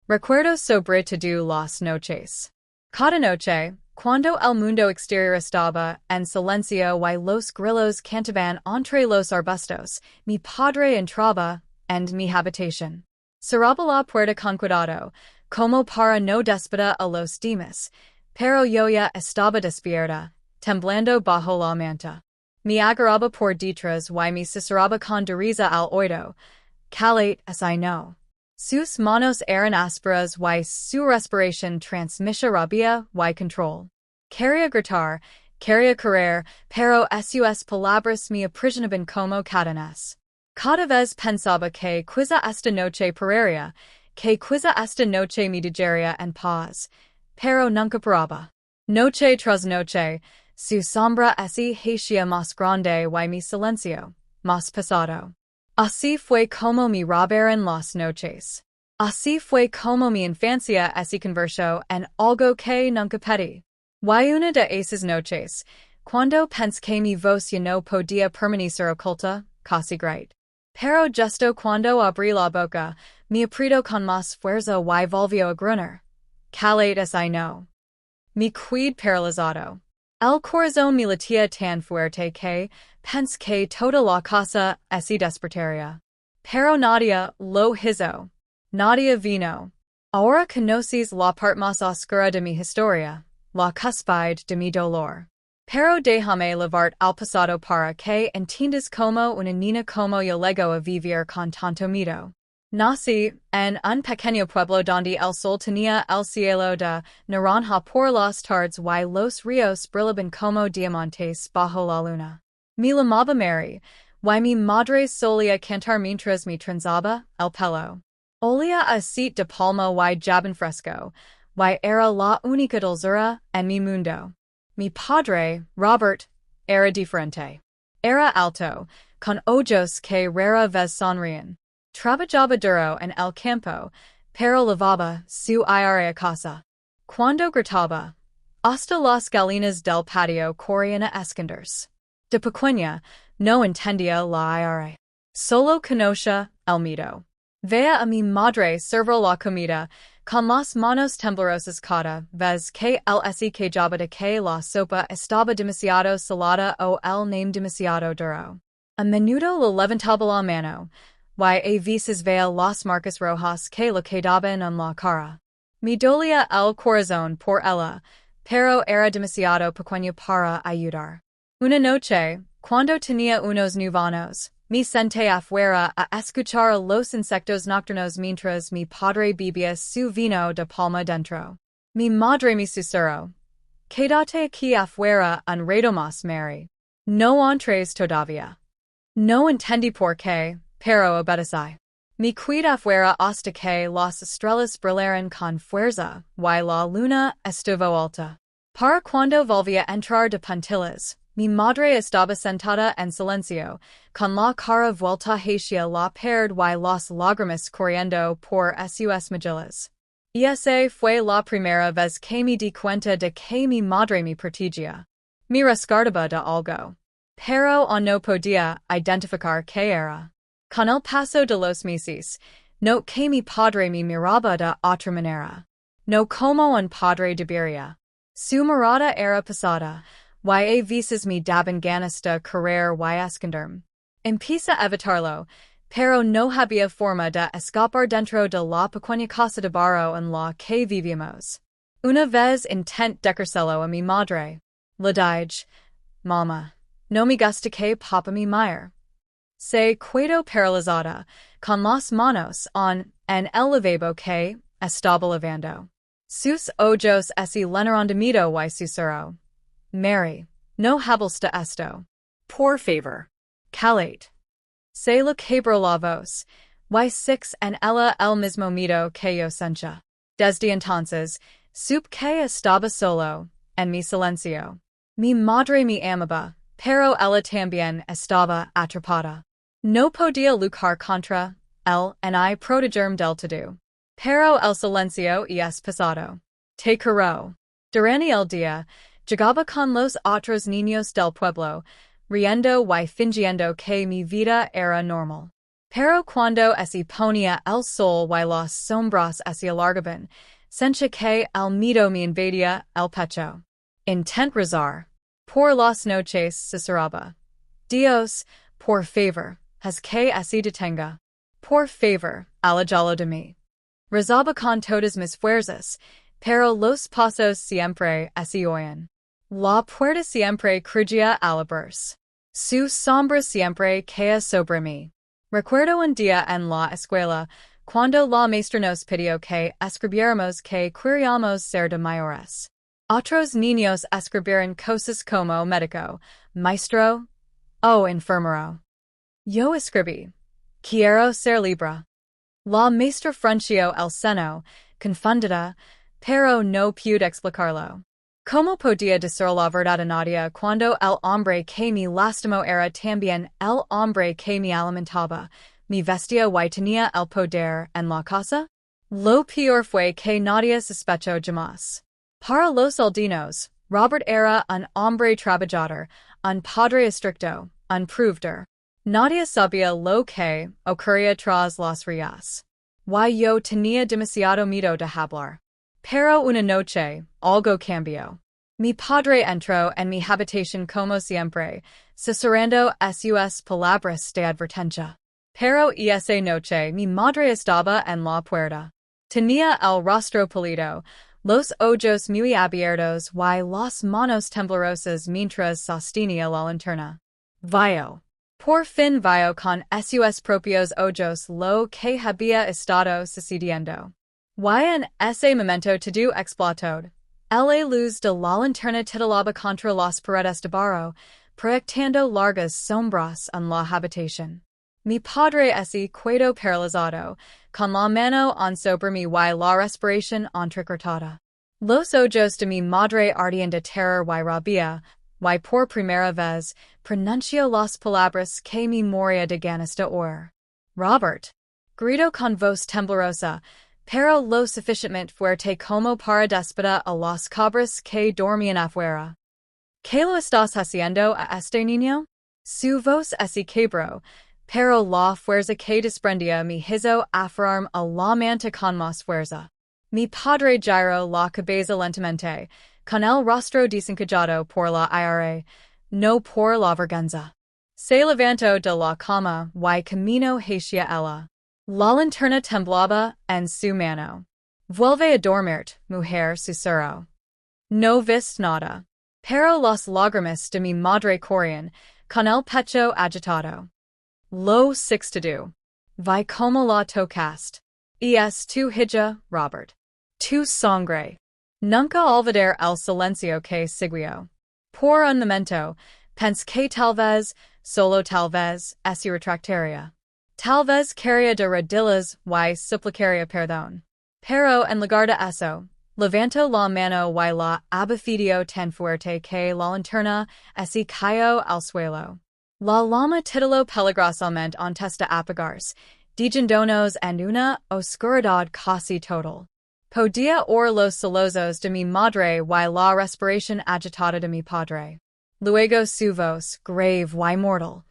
Recuerdo sobre todo las noches. Cada noche, cuando el mundo exterior estaba en silencio y los grillos cantaban entre los arbustos, mi padre entraba en mi habitación. Cerraba la puerta con cuidado, como para no despertar a los demás, pero yo ya estaba despierta, temblando bajo la manta. Me agarraba por detrás y me susurraba con dureza al oído. Calate así no. Sus manos eran ásperas y su respiración transmitía rabia y control. Quería gritar, quería correr, pero sus palabras me aprisionaban como cadenas. Cada vez pensaba que quizá esta noche pararía, que quizá esta noche me dejaría en paz, pero nunca paraba. Noche tras noche, su sombra se hacía más grande y mi silencio, más pesado. Así fue como me robaron las noches. Así fue como mi infancia se convirtió en algo que nunca pedí. Y una de esas noches, cuando pensé que mi voz ya no podía permanecer oculta, casi grité. Pero justo cuando abrí la boca, me apretó con más fuerza y volvió a gruñir. Calate así no. Me quedé paralizado. El corazón me latía tan fuerte que pensé que toda la casa se despertaría. Pero nadie lo hizo. Nadie vino. Ahora conoces la parte más oscura de mi historia, la cúspide de mi dolor. Pero déjame llevarte al pasado para que entiendas cómo una niña como yo llegó a vivir con tanto miedo. Nací en un pequeño pueblo donde el sol tenía el cielo de naranja por las tardes y los ríos brillaban como diamantes bajo la luna. Me llamaba Mary, y mi madre solía cantar mientras me trenzaba el pelo. Olía aceite de palma y jabón fresco, y era la única dulzura en mi mundo. Mi padre, Robert, era diferente. Era alto, con ojos que rara vez sonrían. Trabajaba duro en el campo, pero lavaba su a casa. Cuando gritaba, hasta las galinas del patio corrían a esconderse. De pequeña, no entendía la ira. Solo conocía el miedo. Veía a mi madre servir la comida, con las manos temblorosas cada vez que se quejaba de que la sopa estaba demasiado salada o el name demasiado duro. A menudo le levantaba la mano, y a veces veía las marcas rojas que le quedaban en la cara. Me dolía el corazón por ella, pero era demasiado pequeño para ayudar. Una noche, cuando tenía unos 9 años, me senté afuera a escuchar a los insectos nocturnos mientras mi padre bebía su vino de palma dentro. Mi madre me susurró. Quédate aquí afuera un rato más, Mary. No entres todavía. No entendí por qué, pero obedecí. Me quedé afuera hasta que las estrellas brillaron con fuerza y la luna estuvo alta. Para cuando volví a entrar de puntillas, mi madre estaba sentada en silencio, con la cara vuelta hacia la pared y las lágrimas corriendo por sus mejillas. Y esa fue la primera vez que me di cuenta de que mi madre me protegía. Me rescataba de algo. Pero no podía identificar qué era. Con el paso de los meses, noté que mi padre me miraba de otra manera. No como un padre debería. Su mirada era pesada, y a veces me daban ganas de correr y esconderme. Empecé a evitarlo, pero no había forma de escapar dentro de la pequeña casa de barro en la que vivíamos. Una vez intenté decírselo a mi madre. Le dije, Mama, no me gusta que papa me mire. Se quedó paralizada, con las manos en el lavabo que estaba lavando. Sus ojos se llenaron de miedo y susurró. Mary, no hables de esto. Por favor. Calate. Se le quebró la voz, y six en ella el mismo miedo que yo sentía. Desde entonces, supe que estaba solo, en mi silencio. Mi madre me amaba, pero ella también estaba atrapada. No podía luchar contra él y protegerme del todo. Pero el silencio es pesado. Te quiero. Durante el día, llegaba con los otros niños del pueblo, riendo y fingiendo que mi vida era normal. Pero cuando se ponía el sol y las sombras se alargaban, sentía que el miedo me invadía el pecho. Intent rezar. Por las noches susurraba. Dios, por favor, haz que se detenga. Por favor, alejalo de mí. Rezaba con todas mis fuerzas, pero los pasos siempre se oían. La puerta siempre crujía al abrirse. Su sombra siempre caía sobre mí. Recuerdo un día en la escuela, cuando la maestra nos pidió que escribiéramos que queríamos ser de mayores. Otros niños escribieron cosas como médico, maestro o enfermero. Yo escribí, quiero ser libre. La maestra frunció el seno, confundida, pero no pude explicarlo. ¿Cómo podía decir la verdad a nadie cuando el hombre que me lastimó era también el hombre que me alimentaba, me vestía y tenía el poder en la casa? Lo peor fue que nadie sospechó jamás. Para los aldeanos, Robert era un hombre trabajador, un padre estricto, un proveedor. Nadie sabía lo que ocurría tras las rejas. Yo tenía demasiado miedo de hablar. Pero una noche, algo cambió. Mi padre entró en mi habitación como siempre, susurrando sus palabras de advertencia. Pero esa noche mi madre estaba en la puerta. Tenía el rostro pálido, los ojos muy abiertos y las manos temblorosas mientras sostenía la linterna. Vio. Por fin vio con sus propios ojos lo que había estado sucediendo. En ese momento todo explotó. La luz de la linterna titilaba contra las paredes de barro, proyectando largas sombras en la habitación. Mi padre se quedó paralizado, con la mano sobre mí y la respiración entrecortada. Los ojos de mi madre ardían de terror y rabia, y por primera vez pronunció las palabras que me moría de ganas de oír. Robert. Gritó con voz temblorosa, pero lo suficientemente fuerte como para despertar a las cabras que dormían afuera. ¿Qué lo estás haciendo a este niño? Su voz se quebró, pero la fuerza que desprendía me hizo aferrarme a la manta con más fuerza. Mi padre giró la cabeza lentamente, con el rostro desencajado por la ira, no por la vergüenza. Se levantó de la cama y caminó hacia ella. La linterna temblaba en su mano. Vuelve a dormir, mujer, susurró. No vis nada. Pero las lágrimas de mi madre corrían, con el pecho agitado. Lo sixtado. Vi como la tocaste. Es tu hija, Robert. Tu sangre. Nunca olvidar el silencio que siguió. Por un momento, pensé que tal vez, solo tal vez, se retractaría. Tal vez quería de rodillas y suplicaría perdón. Pero en lugar de eso, levantó la mano y la abofeteó tan fuerte que la linterna se cayó al suelo. La llama titiló peligrosamente antes de apagarse, dejándonos en una oscuridad casi total. Podía oír los sollozos de mi madre y la respiración agitada de mi padre. Luego su voz, grave y mortal.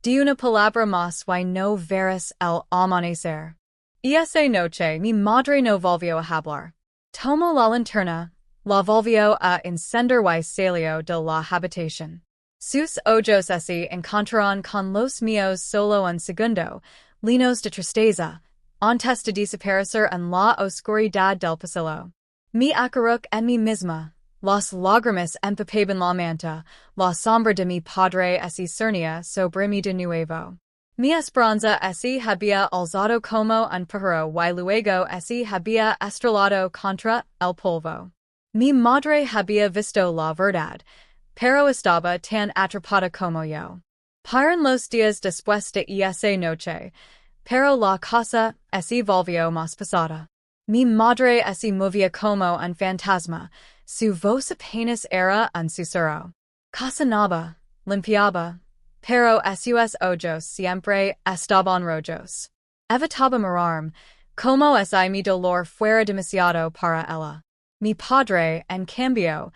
Di una palabra más y no verás el amanecer. Esa noche mi madre no volvió a hablar. Tomó la linterna, la volvió a encender y salió de la habitación. Sus ojos se encontraron con los míos solo un segundo, llenos de tristeza, antes de desaparecer en la oscuridad del pasillo. Mi acaruk en mí misma, las lágrimas empapaban la manta, la sombra de mi padre se cernía sobre mí de nuevo. Mi esperanza se había alzado como un pájaro y luego se había estrellado contra el polvo. Mi madre había visto la verdad, pero estaba tan atrapada como yo. Pasaron los días después de esa noche, pero la casa se volvió más pesada. Mi madre se movía como un fantasma, su voz apenas era un susurro. Cocinaba, limpiaba, pero sus ojos siempre estaban rojos. Evitaba mirarme, como si mi dolor fuera demasiado para ella. Mi padre, en cambio,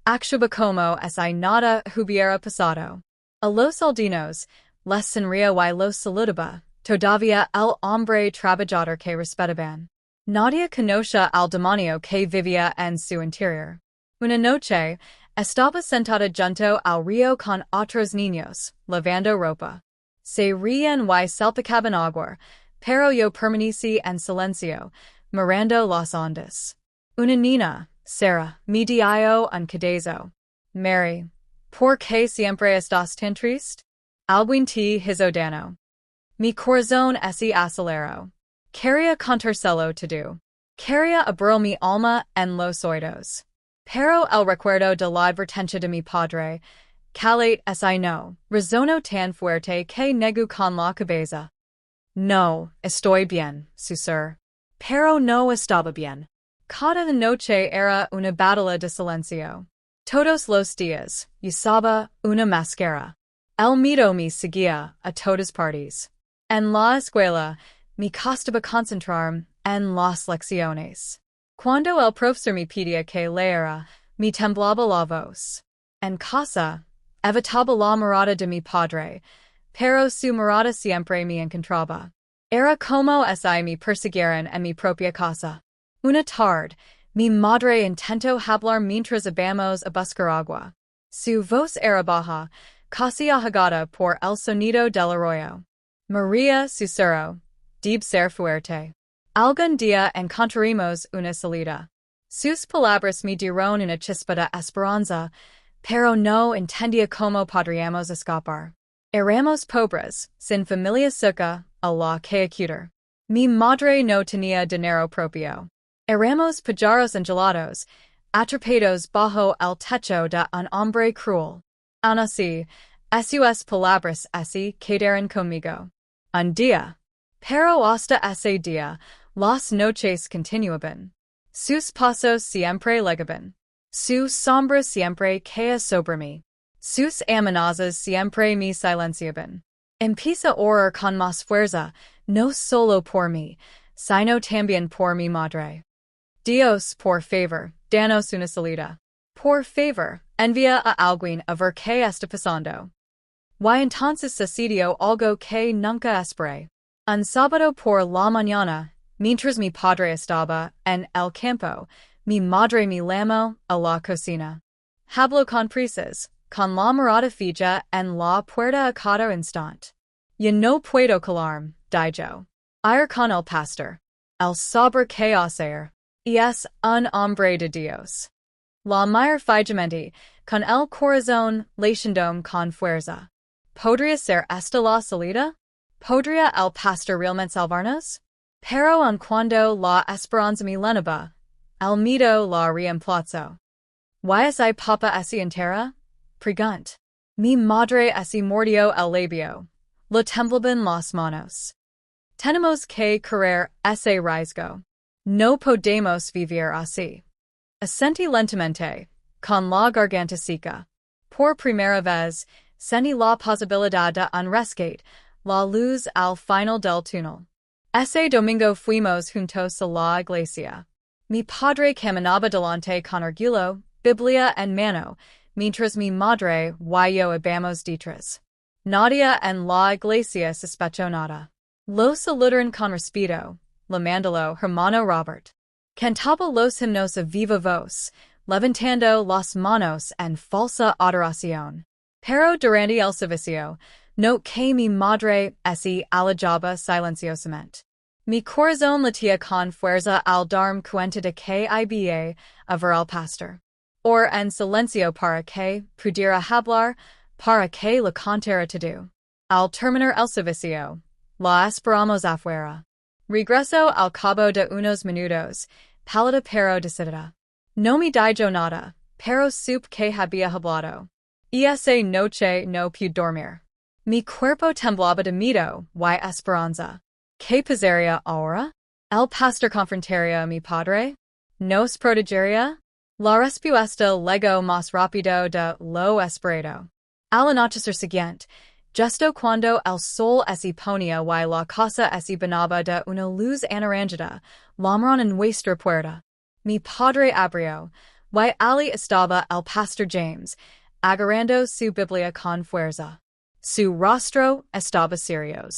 actuaba como si nada hubiera pasado. A los aldeanos, les sonría y los saludaba, Todavía el hombre trabajador que respetaban. Nadie conoce al demonio que vivía en su interior. Una noche, estaba sentada junto al río con otros niños, lavando ropa. Se ríen y salpicaban agua, pero yo permanecí en silencio, mirando las ondas. Una niña, Sara, me dijo un cadezo. Mary, ¿por qué siempre estás tan triste? Alguien te hizo daño. Mi corazón se aceleró. Quería contárselo todo. Quería abrir mi alma en los oídos. Pero el recuerdo de la advertencia de mi padre, Calate no, resonó tan fuerte que negó con la cabeza. No, estoy bien, susurró. Pero no estaba bien. Cada noche era una batalla de silencio. Todos los días, usaba una máscara. El miedo me seguía a todas partes. En la escuela, me costaba concentrarme en las lecciones. Cuando el profesor me pedía que leera, me temblaba la voz. En casa, evitaba la mirada de mi padre, pero su mirada siempre me encontraba. Era como si me persiguieran en mi propia casa. Una tarde, mi madre intentó hablar mientras íbamos a buscar agua. Su voz era baja, casi ahogada por el sonido del arroyo. María susurró, debe ser fuerte. Algún día encontraremos una salida. Sus palabras me dieron una chispa de esperanza, pero no entendía cómo podríamos escapar. Éramos pobres, sin familia cerca, a la que acudir. Mi madre no tenía dinero propio. Éramos pajaros engelados, atrapados bajo el techo de un hombre cruel. Aun así, sus palabras quedaron conmigo. Un día. Pero hasta ese día, las noches continuaban. Sus pasos siempre llegaban. Su sombra siempre caía sobre mí. Sus amenazas siempre me silenciaban. Empieza a orar con más fuerza, no solo por mí, sino también por mi madre. Dios, por favor, danos una salida. Por favor, envía a alguien a ver qué está pasando. Y entonces sucedió algo que nunca esperé. Un sábado por la mañana, mientras mi padre estaba en el campo, mi madre me llamó a la cocina. Habló con prisas, con la mirada fija en la puerta a cada instante. Yo no puedo callarme, dijo. Ir con el pastor. El saber qué hacer. Y es un hombre de Dios. La mire fijamente, con el corazón latiendo con fuerza. ¿Podría ser esta la salida? ¿Podría el pastor realmente salvarnos? Pero en cuando la esperanza me llenaba, el miedo la reemplazó. ¿Y es papa entera? Pregunt. Mi madre mordió el labio. Le temblaban las manos. Tenemos que correr ese riesgo. No podemos vivir así. Asentí lentamente, con la garganta seca. Por primera vez, sentí la posibilidad de un rescate, la luz al final del túnel. Ese domingo fuimos juntos a la iglesia. Mi padre caminaba delante con orgullo, Biblia en mano, mientras mi madre y yo íbamos detrás. Nadie en la iglesia sospechó nada. Lo saludaron con respeto, llamándolo hermano Robert. Cantaba los himnos a viva voz, levantando las manos en falsa adoración. Pero durante el servicio, noté que mi madre alejaba silenciosamente. Mi corazón latía con fuerza al darme cuenta de que iba a ver al pastor. Or en silencio para que pudiera hablar, para que le contara todo. Al terminar el servicio, la esperamos afuera. Regresó al cabo de unos minutos, pálida pero decidida. No me dijo nada, pero supe que había hablado. Y esa noche no pude dormir. Mi cuerpo temblaba de miedo y esperanza. ¿Qué pasaría ahora? ¿El pastor confrontaría a mi padre? ¿Nos protegería? La respuesta llegó más rápido de lo esperado. Al anochecer siguiente, justo cuando el sol se ponía y la casa se banaba de una luz anaranjada, llamaron en nuestra puerta. Mi padre abrió, y allí estaba el pastor James, agarrando su Biblia con fuerza. Su rostro estaba serio.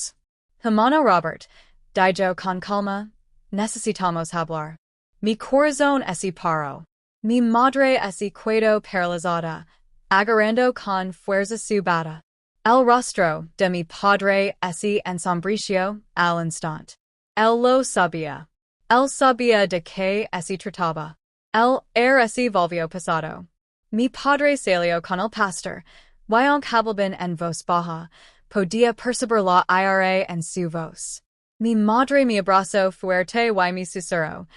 Hermano Robert, dijo con calma, necesitamos hablar. Mi corazón es paro. Mi madre es quedo paralizada, agarrando con fuerza su bata. El rostro de mi padre es ensombrició al instante. Él lo sabía. Él sabía de qué se trataba. Él era volvió pasado. Mi padre salió con el pastor, y aunque hablaban en voz baja, podía percibir la ira en su voz. Mi madre me abrazó fuerte y me susurró,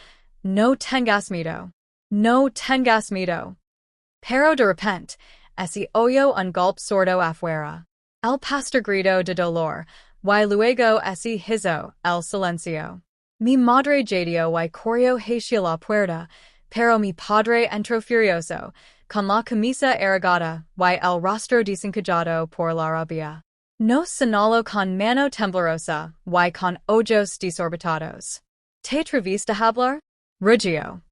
no tengas miedo. No tengas miedo. Pero de repente, se oyó un golpe sordo afuera. El pastor gritó de dolor, y luego se hizo el silencio. Mi madre jadeó y corrió hacia la puerta, pero mi padre entró furioso, con la camisa arrugada y el rostro desencajado por la rabia. Nos señaló con mano temblorosa y con ojos desorbitados. ¿Te atreviste a hablar? Rugió.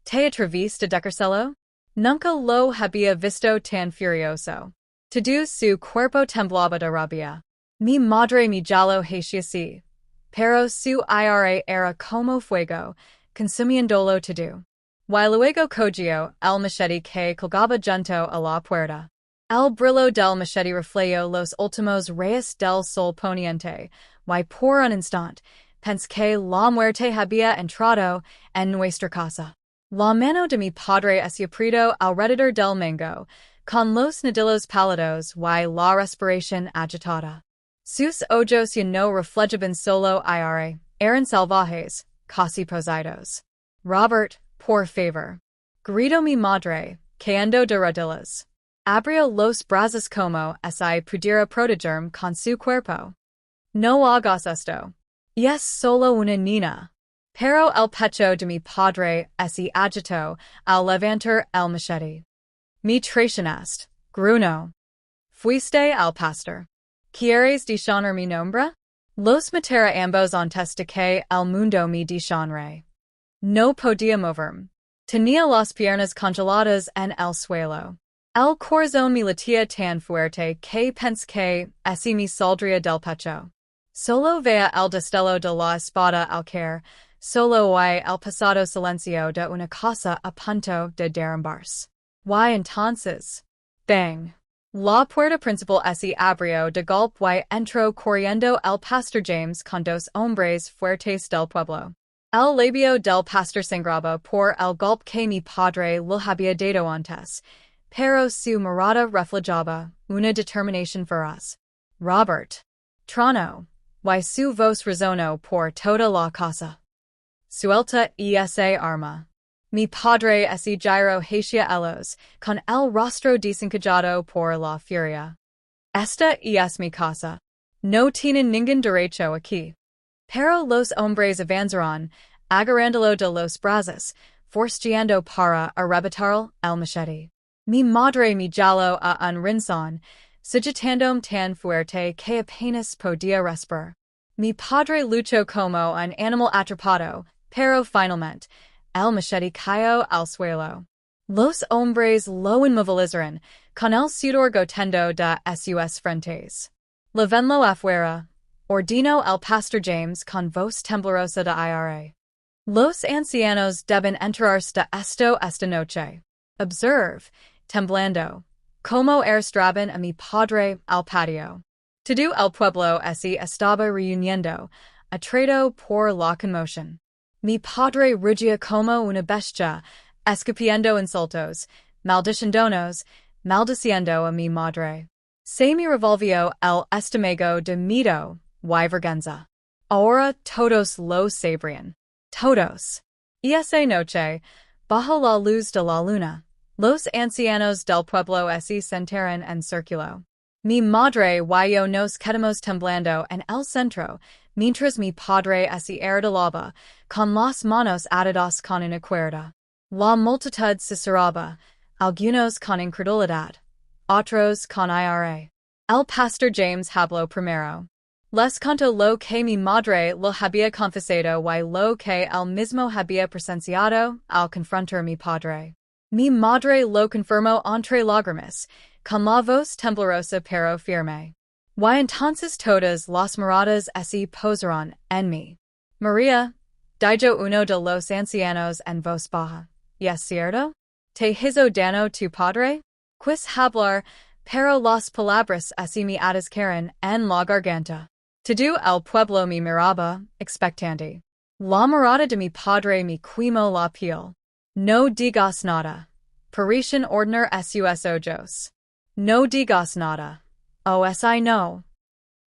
¿Te atreviste a decírselo? Nunca lo había visto tan furioso. Todo su cuerpo temblaba de rabia. Mi madre me jaló hacia sí, pero su ira era como fuego, consumiéndolo todo. Y luego cogió el machete que colgaba junto a la puerta. El brillo del machete reflejó los últimos rayos del sol poniente, y por un instante, pensé que la muerte había entrado en nuestra casa. La mano de mi padre se apretó alrededor del mango, con los nudillos pálidos y la respiración agitada. Sus ojos ya no reflejaban solo ira, eran salvajes, casi poseídos. Robert, por favor. Gritó mi madre, cayendo de rodillas. Abrió los brazos como si pudiera protegerme con su cuerpo. No hagas esto. Es solo una niña. Pero el pecho de mi padre se agitó al levantar el machete. Me traicionaste, gruñó. Fuiste al pastor. ¿Quieres deshonrar mi nombre? Los mataré ambos antes de que el mundo me deshonre. No podía moverme. Tenía las piernas congeladas en el suelo. El corazón me latía tan fuerte que pensé que se me saldría del pecho. Solo veía el destello de la espada al caer, solo oí el pesado silencio de una casa a punto de derrumbarse. Y entonces, bang. La puerta principal se abrió de golpe y entró corriendo el pastor James con dos hombres fuertes del pueblo. El labio del pastor sangraba por el golpe que mi padre le había dado antes, pero su mirada reflejaba una determinación feroz. Robert. Trono. Y su voz resonó por toda la casa. Suelta esa arma. Mi padre se giró hacia ellos, con el rostro desencajado por la furia. Esta es mi casa. No tienen ningún derecho aquí. Pero los hombres avanzaron, agarrándolo de los brazos, forceando para arrebatar el machete. Mi madre me jaló a un rincón, sujetándome tan fuerte que apenas podía respirar. Mi padre luchó como un animal atrapado, pero finalmente, el machete cayó al suelo. Los hombres lo inmovilizaron, con el sudor goteando de sus frentes. Levenlo afuera, ordenó el pastor James con voz temblorosa de ira. Los ancianos deben enterarse de esto esta noche. Observe, temblando, como arrastraban a mi padre al patio. Todo el pueblo se estaba reuniendo, atraído por la conmoción. Mi padre rugía como una bestia, escupiendo insultos, maldiciéndonos, maldiciendo a mi madre. Se me revolvió el estómago de miedo y vergüenza. Ahora todos lo sabrían. Todos. Esa noche, bajo la luz de la luna, los ancianos del pueblo se sentaron en círculo. Mi madre y yo nos quedamos temblando en el centro, mientras mi padre se arrodillaba, con las manos atadas con una cuerda. La multitud susurraba, algunos con incredulidad, otros con ira. El pastor James habló primero. Les contó lo que mi madre le había confesado y lo que él mismo había presenciado al confrontar a mi padre. Mi madre lo confirmó entre lágrimas, con la voz temblorosa pero firme. Y entonces todas las miradas se posaron en mí. María, dijo uno de los ancianos en voz baja. ¿Y es cierto? ¿Te hizo daño tu padre? Quis hablar, pero las palabras se me atascaron en la garganta. Todo el pueblo me miraba, expectante. La mirada de mi padre me quemó la piel. No digas nada. Parecen ordenar sus ojos. No digas nada. I no.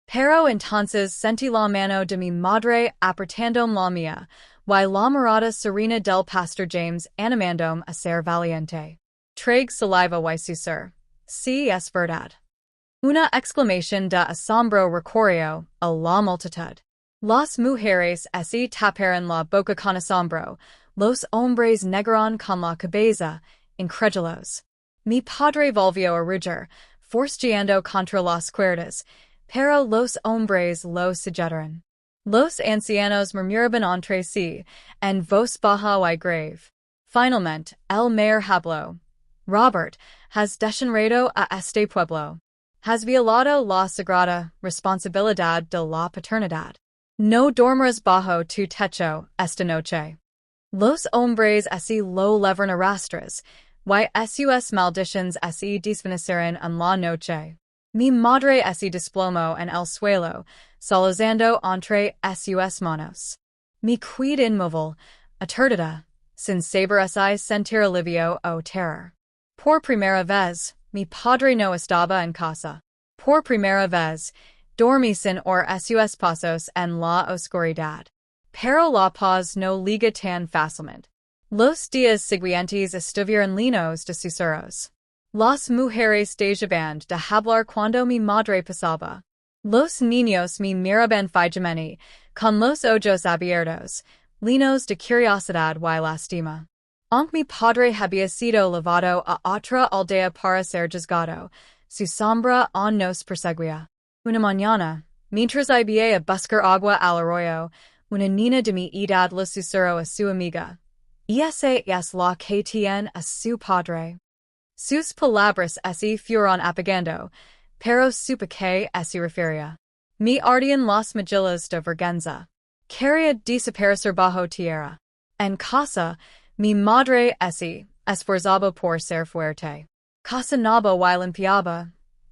Pero entonces sentí la mano de mi madre apretando la mía, y la mirada serena del pastor James animándome a ser valiente. Trague saliva y susurr. Sí, es verdad. Una exclamación de asombro recorrió a la multitud. Las mujeres se taparon la boca con asombro, los hombres negaron con la cabeza, incrédulos. Mi padre volvió a rugir, forcejeando contra las cuerdas, pero los hombres lo siguieron. Los ancianos murmuraban entre sí, en voz baja y grave. Finalmente, el mayor habló. Robert, has degenerado a este pueblo. Has violado la sagrada responsabilidad de la paternidad. No dormirás bajo tu techo esta noche. Los hombres se lo levaron a rastras, y sus maldiciones se desvanecieron en la noche. Mi madre se desplomó en el suelo, solozando entre sus manos. Mi quid inmóvil, aturdida, sin saber si sentir alivio o terror. Por primera vez, mi padre no estaba en casa. Por primera vez, dormí sin oír sus pasos en la oscuridad. Pero la paz no liga tan fácilmente. Los días siguientes estuvieron llenos de susurros. Las mujeres dejaban de hablar cuando mi madre pasaba. Los niños me miraban fijamente, con los ojos abiertos, llenos de curiosidad y lástima. Aunque mi padre había sido llevado a otra aldea para ser juzgado, su sombra aún nos perseguía. Una mañana, mientras iba a buscar agua al arroyo, una niña de mi edad le susurró a su amiga. Esa es la que tiene a su padre. Sus palabras se fueron apagando, pero supe que se refería. Me ardían las mejillas de vergüenza. Quería desaparecer bajo tierra. En casa, mi madre se esforzaba por ser fuerte. Cocinaba y limpiaba,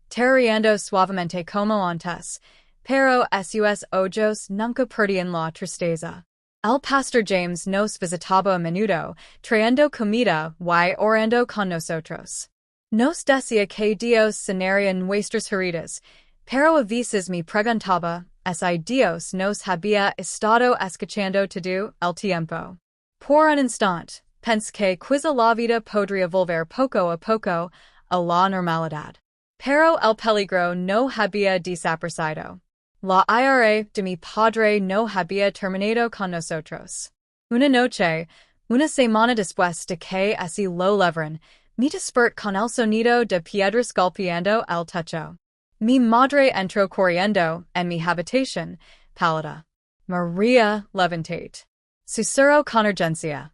terreando suavemente como antes, pero sus ojos nunca perdían la tristeza. El pastor James nos visitaba a menudo, trayendo comida y orando con nosotros. Nos decía que Dios sanaría nuestras heridas, pero a veces me preguntaba si Dios nos había estado escuchando todo el tiempo. Por un instante, pensé que quizá la vida podría volver poco a poco a la normalidad. Pero el peligro no había desaparecido. La ira de mi padre no había terminado con nosotros. Una noche, una semana después de que se lo levaron, me desperté con el sonido de piedras golpeando el techo. Mi madre entró corriendo en mi habitación, pálida. María, levántate. Susurró con urgencia.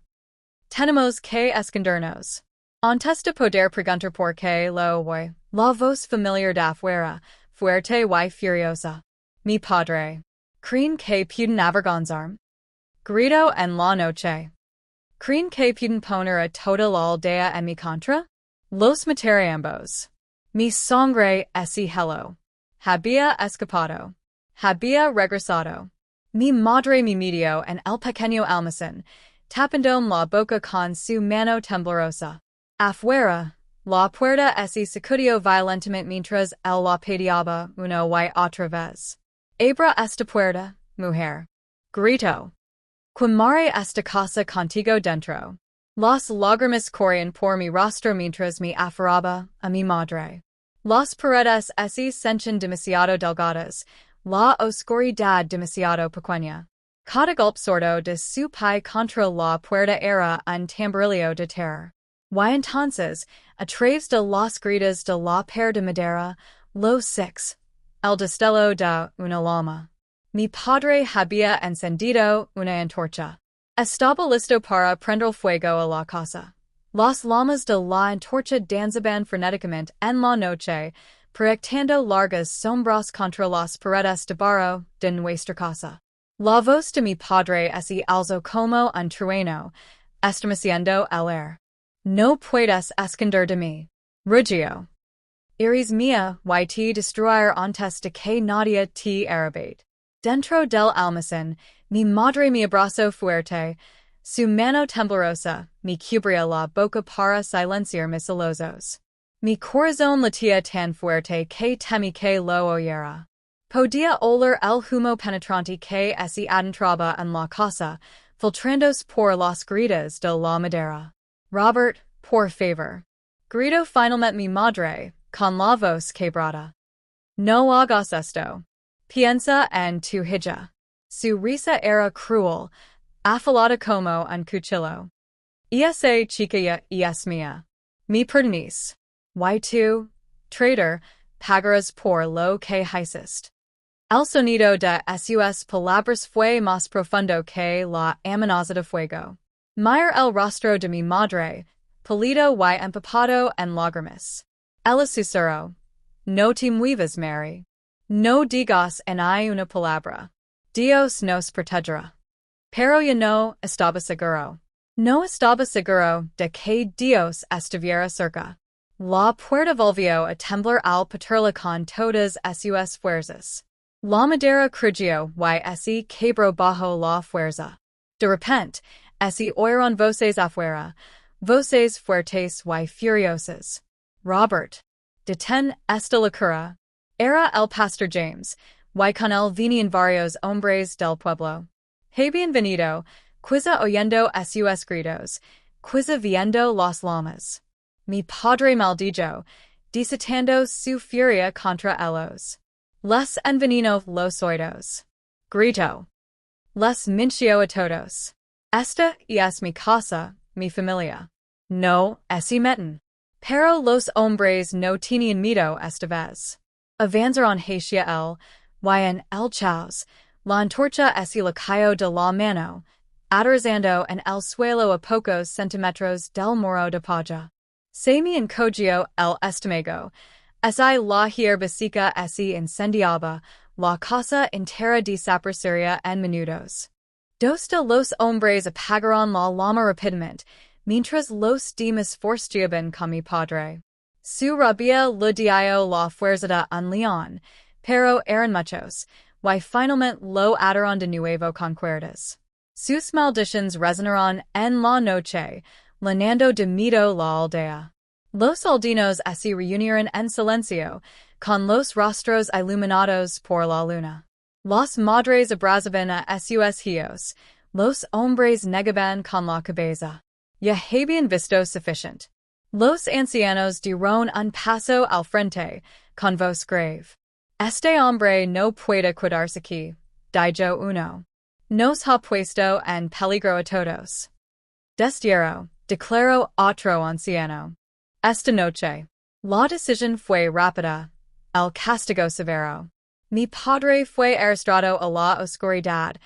Tenemos que escondernos. Antes de poder preguntar por qué lo oí, la voz familiar de afuera, fuerte y furiosa. Mi padre. ¿Creen que pueden avergonzarme? Grito en la noche. ¿Creen que pueden poner a toda la aldea en mi contra? Los mataré ambos. Mi sangre se heló. Había escapado. Había regresado. Mi madre me midió en el pequeño almacén, tapándome la boca con su mano temblorosa. Afuera, la puerta se sacudió violentamente mientras él la pateaba una y otra vez. Abra esta puerta, mujer. Grito. Quemaré esta casa contigo dentro. Las lágrimas corrían por mi rostro mientras me aferraba a mi madre. Las paredes se sentían demasiado delgadas, la oscuridad demasiado pequeña. Cada golpe sordo de su pie contra la puerta era un tamborileo de terror. Y entonces, a través de las gritas de la pared de madera, los six, el destello de una llama. Mi padre había encendido una antorcha. Estaba listo para prender fuego a la casa. Las llamas de la antorcha danzaban frenéticamente en la noche, proyectando largas sombras contra las paredes de barro de nuestra casa. La voz de mi padre es alzo como un trueno, estremeciendo el aire. No puedes esconder de mí. Rugio. Iris mía, y te destruir antes de que nadie te arrebate. Dentro del almacén, mi madre me abrazo fuerte, su mano temblorosa, me cubría la boca para silenciar mis sollozos. Mi corazón latía tan fuerte que temí que lo oyera. Podía oler el humo penetrante que se adentraba en la casa, filtrándose por las grietas de la madera. Robert, por favor. Gritó finalmente mi madre, con la voz quebrada. No hagas esto. Piensa en tu hija. Su risa era cruel, afilada como un cuchillo. Esa chiquilla es mía. Me pertenece. Y tú, traitor, pagarás por lo que hiciste. El sonido de sus palabras fue más profundo que la amenaza de fuego. Mir el rostro de mi madre, pálido y empapado en lágrimas. Ella susurró. No te muevas, Mary. No digas ni una palabra. Dios nos protegerá. Pero yo no estaba seguro. No estaba seguro de que Dios estuviera cerca. La puerta volvió a temblar al paterla con todas sus fuerzas. La madera crujió y se quebró bajo la fuerza. De repente, se oyeron voces afuera, voces fuertes y furiosas. Robert. Detén esta locura. Era el pastor James, y con él venían varios hombres del pueblo. Hey bienvenido, quizá oyendo sus gritos, quizá viendo las llamas. Mi padre maldijo, desatando su furia contra ellos. Les envenenó los oídos. Grito. Les minció a todos. Esta es mi casa, mi familia. No, se meten. Pero los hombres no tenían miedo esta vez. Avanzaron hacia él, y en el chaos, la antorcha se le cayó de la mano, aterrizando en el suelo a pocos centímetros del muro de paja. Se me encogió el estómago, la hierba seca se incendiaba, la casa entera desaparecería en minutos. Dos de los hombres apagaron la llama rápidamente, mientras los demás forcejaban con mi padre. Su rabia le dio la fuerza de un león, pero eran muchos, y finalmente lo ataron de nuevo con cuerdas. Sus maldiciones resonaron en la noche, llenando de miedo la aldea. Los aldeanos se reunieron en silencio, con los rostros iluminados por la luna. Las madres abrazaban a sus hijos, los hombres negaban con la cabeza. Ya habían visto suficiente. Los ancianos dieron un paso al frente, con voz grave. Este hombre no puede quedarse aquí, dijo uno. Nos ha puesto en peligro a todos. Destierro, declaró otro anciano. Esta noche. La decisión fue rápida. El castigo severo. Mi padre fue arrastrado a la oscuridad,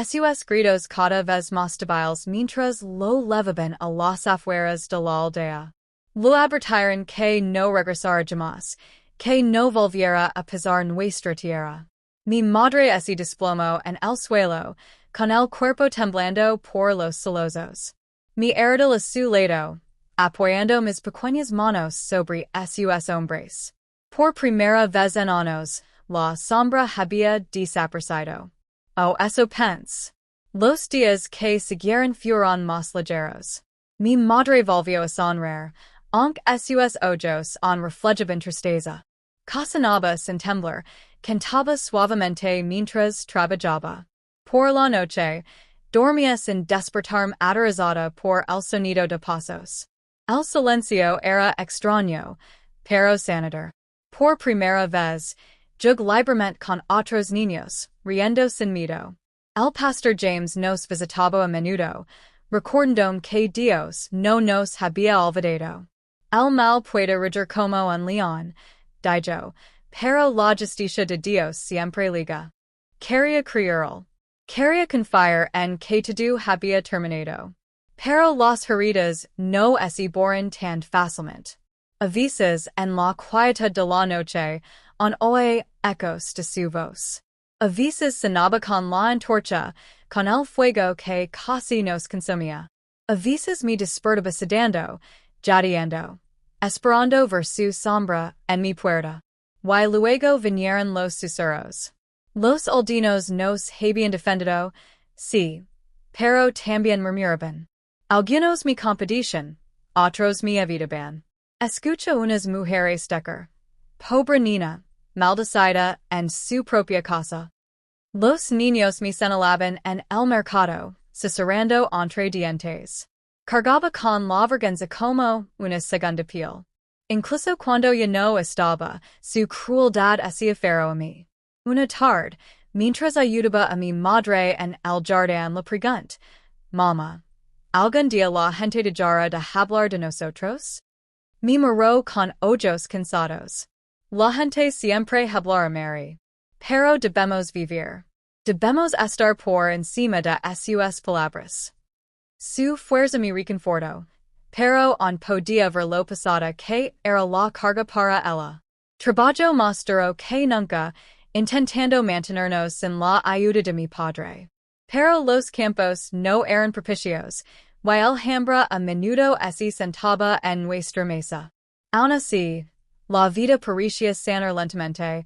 sus gritos cada vez más débiles mientras lo levaban a las afueras de la aldea. Lo advirtieron que no regresara jamás, que no volviera a pisar nuestra tierra. Mi madre se desplomó en el suelo, con el cuerpo temblando por los sollozos. Mi heredó a su lado, apoyando mis pequeñas manos sobre sus hombres. Por primera vez en años, la sombra había desaparecido. Oh, eso pense. Los días que siguieron fueron más ligeros. Mi madre volvió a sonreír, aunque sus ojos en reflejaban tristeza. Casanaba sin temblar, cantaba suavemente mientras trabajaba. Por la noche, dormía sin despertarme aterrorizada por el sonido de pasos. El silencio era extraño, pero sanador. Por primera vez, jugué libremente con otros niños, riendo sin miedo. El pastor James nos visitaba a menudo, recordando que Dios no nos había olvidado. El mal puede rugir como un león, dijo, pero la justicia de Dios siempre liga. Quería creerlo. Quería confiar en que todo había terminado. Pero las heridas no se borran tan fácilmente. A veces en la quietud de la noche, on oe ecos de su voz. A veces sonaba con la antorcha, con el fuego que casi nos consumía. A veces me despertaba sedando, jadeando, esperando ver su sombra en mi puerta. Y luego vinieron los susurros. Los aldeanos nos habían defendido, sí, pero también murmuraban. Algunos me compadecían, otros me evitaban. Escucha unas mujeres decker. Pobre niña, maldecida en su propia casa. Los niños me señalaban en el mercado, susurrando entre dientes. Cargaba con la vergüenza como una segunda piel. Incluso cuando ya no estaba, su crueldad hacía feo a mí. Una tarde, mientras ayudaba a mi madre en el jardín, le pregunté, Mamá, ¿algún día la gente dejará de hablar de nosotros? Me miró con ojos cansados. La gente siempre hablará Mary. Pero debemos vivir. Debemos estar por encima de sus palabras. Su fuerza me reconfortó. Pero on podía ver lo pesada que era la carga para ella. Trabajo más duro que nunca, intentando mantenernos sin la ayuda de mi padre. Pero los campos no eran propicios, y el hambre a menudo se sentaba en nuestra mesa. Aun así, la vida parecía sanar lentamente,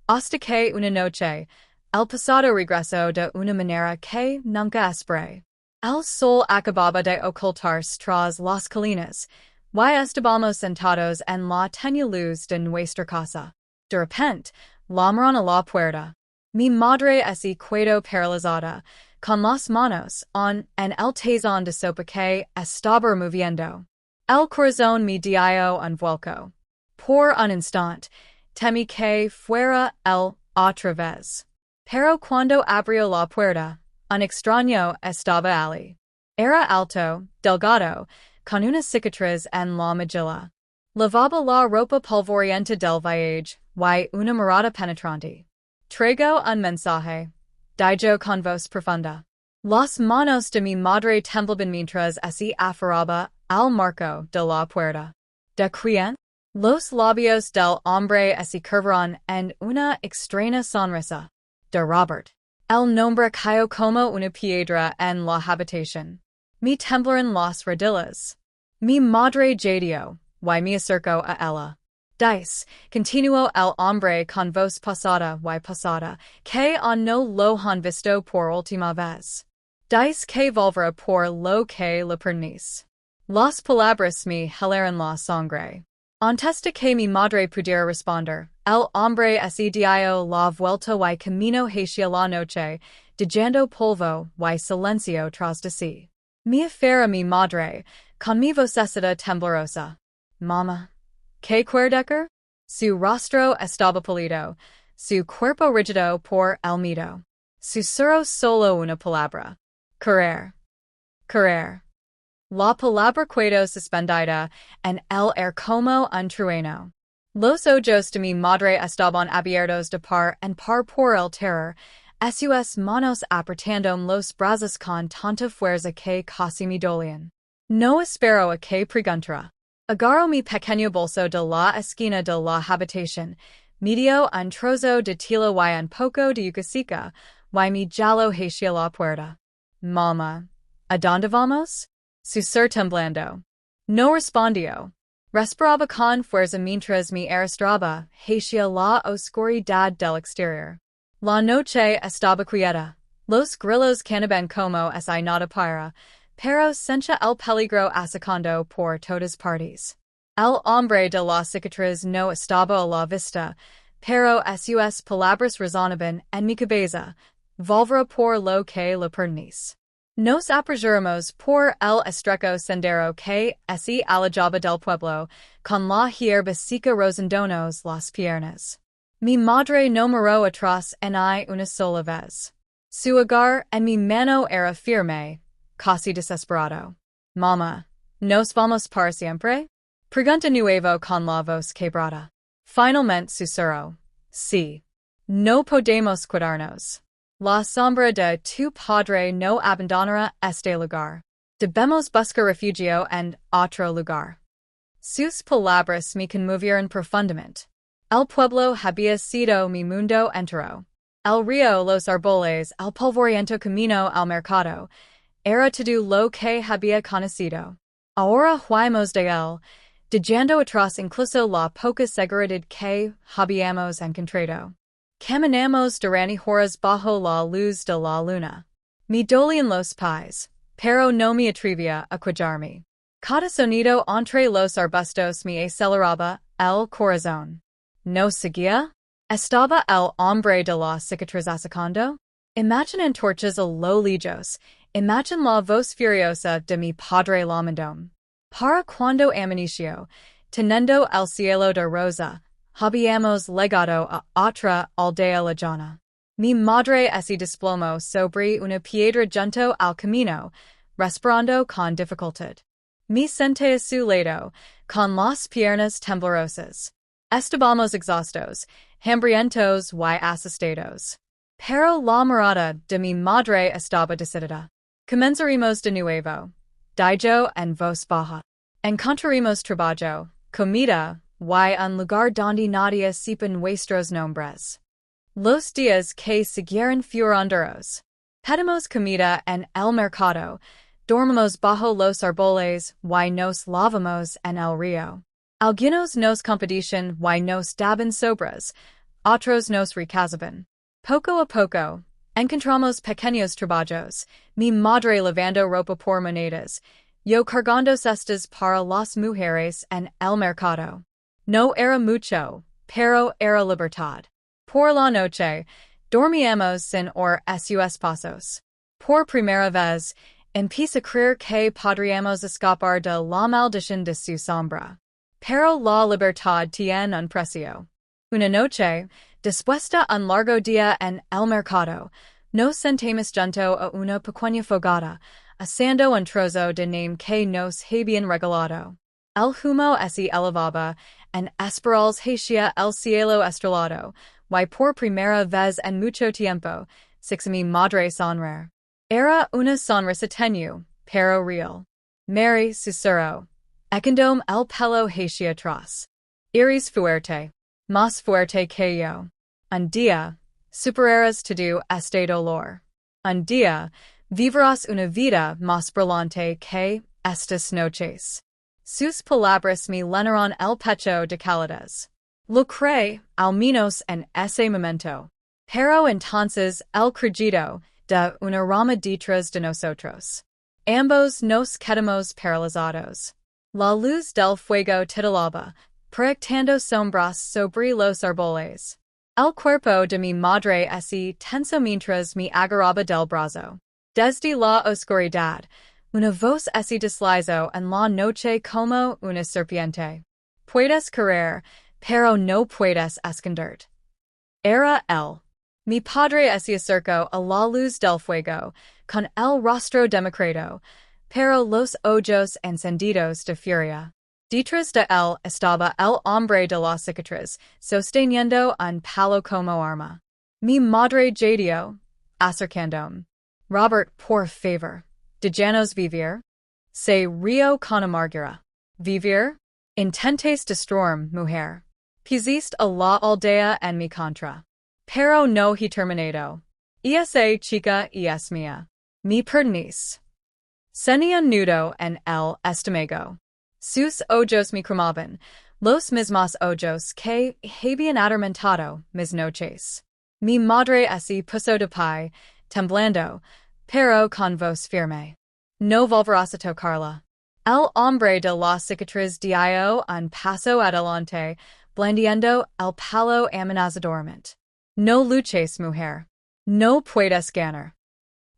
hasta que una noche, el pasado regresó de una manera que nunca esperé. El sol acababa de ocultarse tras las colinas, y estábamos sentados en la tenue luz de nuestra casa. De repente, llamaron a la puerta. Mi madre se quedó paralizada, con las manos en el tazón de sopa que estaba moviendo. El corazón me dio un vuelco. Por un instante, temí que fuera él otra vez. Pero cuando abrió la puerta, un extraño estaba allí. Era alto, delgado, con una cicatriz en la mejilla. Lavaba la ropa polvorienta del viaje, y una mirada penetrante. Traigo un mensaje. Dijo con voz profunda. Las manos de mi madre temblaban mientras se aferraba al marco de la puerta. ¿De quién? Los labios del hombre se curvaron en una extraña sonrisa. De Robert. El nombre cayó como una piedra en la habitación. Me temblaron las rodillas. Mi madre jadeó, y me acercó a ella. Dice, continuó el hombre con voz pasada y pasada, que no lo han visto por última vez. Dice que volverá por lo que le pertenece. Las palabras me helaron la sangre. Antes de que mi madre pudiera responder, el hombre se dio la vuelta y camino hacia la noche, dejando polvo y silencio tras de sí. Me aferré a mi madre, con mi vocecita temblorosa. Mamá. ¿Qué quiere? Su rostro estaba pálido, su cuerpo rígido por el miedo. Susurró solo una palabra. Correr. Correr. La palabra quedó suspendida en el aire como un trueno. Los ojos de mi madre estaban abiertos de par en par por el terror, sus manos apretando los brazos con tanta fuerza que casi me dolían. No espero a que preguntara. Agarró mi pequeño bolso de la esquina de la habitación, me dio un trozo de tela y un poco de yuca seca, y me jaló hacia la puerta. Mamá, ¿a dónde vamos? Susurró temblando. No respondió. Respiraba con fuerza mientras me arrastraba hacia la oscuridad del exterior. La noche estaba quieta. Los grillos cantaban como si nada para, pero sentía el peligro acechando por todas partes. El hombre de la cicatriz no estaba a la vista, pero sus palabras resonaban en mi cabeza. Volverá por lo que le pertenece. Nos apresuramos por el estrecho sendero que se alejaba del pueblo, con la hierba seca rozándonos las piernas. Mi madre no miró atrás en una sola vez. Su agarre en mi mano era firme, casi desesperado. Mamá, ¿nos vamos para siempre? Pregunta nuevo con la voz quebrada. Finalmente susurró. Sí. No podemos quedarnos. La sombra de tu padre no abandonará este lugar. Debemos buscar refugio en otro lugar. Sus palabras me conmovieron profundamente. El pueblo había sido mi mundo entero. El río, los árboles, el polvoriento camino al mercado, era todo lo que había conocido. Ahora huimos de él, dejando atrás incluso la poca seguridad que habíamos encontrado. Caminamos durante horas bajo la luz de la luna. Me dolían los pies, pero no me atrevía a cuidarme. Cada sonido entre los arbustos me aceleraba el corazón. ¿No seguía? ¿Estaba el hombre de la cicatriz sacando? Imagine antorchas a lo lejos. Imagine la voz furiosa de mi padre Lamendom. Para cuando amaneció, teniendo el cielo de rosa, habíamos llegado a otra aldea lejana. Mi madre se desplomó sobre una piedra junto al camino, respirando con dificultad. Me senté a su lado, con las piernas temblorosas. Estábamos exhaustos, hambrientos y asustados. Pero la mirada de mi madre estaba decidida. Comenzaremos de nuevo. Dijo en voz baja. Encontraremos trabajo, comida, y un lugar donde nadie sepa nuestros nombres. Los días que siguieron fueron duros. Pedimos comida en el mercado, dormimos bajo los árboles y nos lavamos en el río. Algunos nos compadecían y nos daban sobras, otros nos rechazaban. Poco a poco, encontramos pequeños trabajos, mi madre lavando ropa por monedas, yo cargando cestas para las mujeres en el mercado. No era mucho, pero era libertad. Por la noche, dormíamos sin sus pasos. Por primera vez, empecé a creer que podríamos escapar de la maldición de su sombra. Pero la libertad tiene un precio. Una noche, después de un largo día en el mercado, nos sentamos junto a una pequeña fogata, asando un trozo de name que nos habían regalado. El humo se elevaba, en espirales hacia el cielo estrellado, y por primera vez en mucho tiempo, mi madre sonreír. Era una sonrisa tenue, pero real. Mary susurró. Econdome el pelo hacia atrás. Eres fuerte. Más fuerte que yo. Un día, superarás todo este dolor. Un día, vivirás una vida más brillante que estas noches. Sus palabras me llenaron el pecho de calidez. Lo creí, al menos en ese momento. Pero entonces el crujido de una rama detrás de nosotros. Ambos nos quedamos paralizados. La luz del fuego titilaba, proyectando sombras sobre los árboles. El cuerpo de mi madre se tenso mientras me agarraba del brazo. Desde la oscuridad, una voz se deslizó en la noche como una serpiente. Puedes correr, pero no puedes esconderte. Era él. Mi padre se acercó a la luz del fuego, con el rostro demacrado, pero los ojos encendidos de furia. Detrás de él estaba el hombre de la cicatriz, sosteniendo un palo como arma. Mi madre jadió, acercándome. Robert, por favor, déjanos vivir. Se rió con amargura. ¿Vivir? Intentes destruirme, mujer. Pusiste a la aldea en mi contra. Pero no he terminado. Esa chica es mía. Mi pertenece. Tenía nudo en el estómago. Sus ojos me cremaban, los mismos ojos que habían atormentado mis noches. Mi madre se puso de pie, temblando, pero con voz firme. No volverás a tocarla. El hombre de la cicatriz dio un paso adelante, blandiendo el palo amenazadoramente. No luches, mujer. No puedes ganar.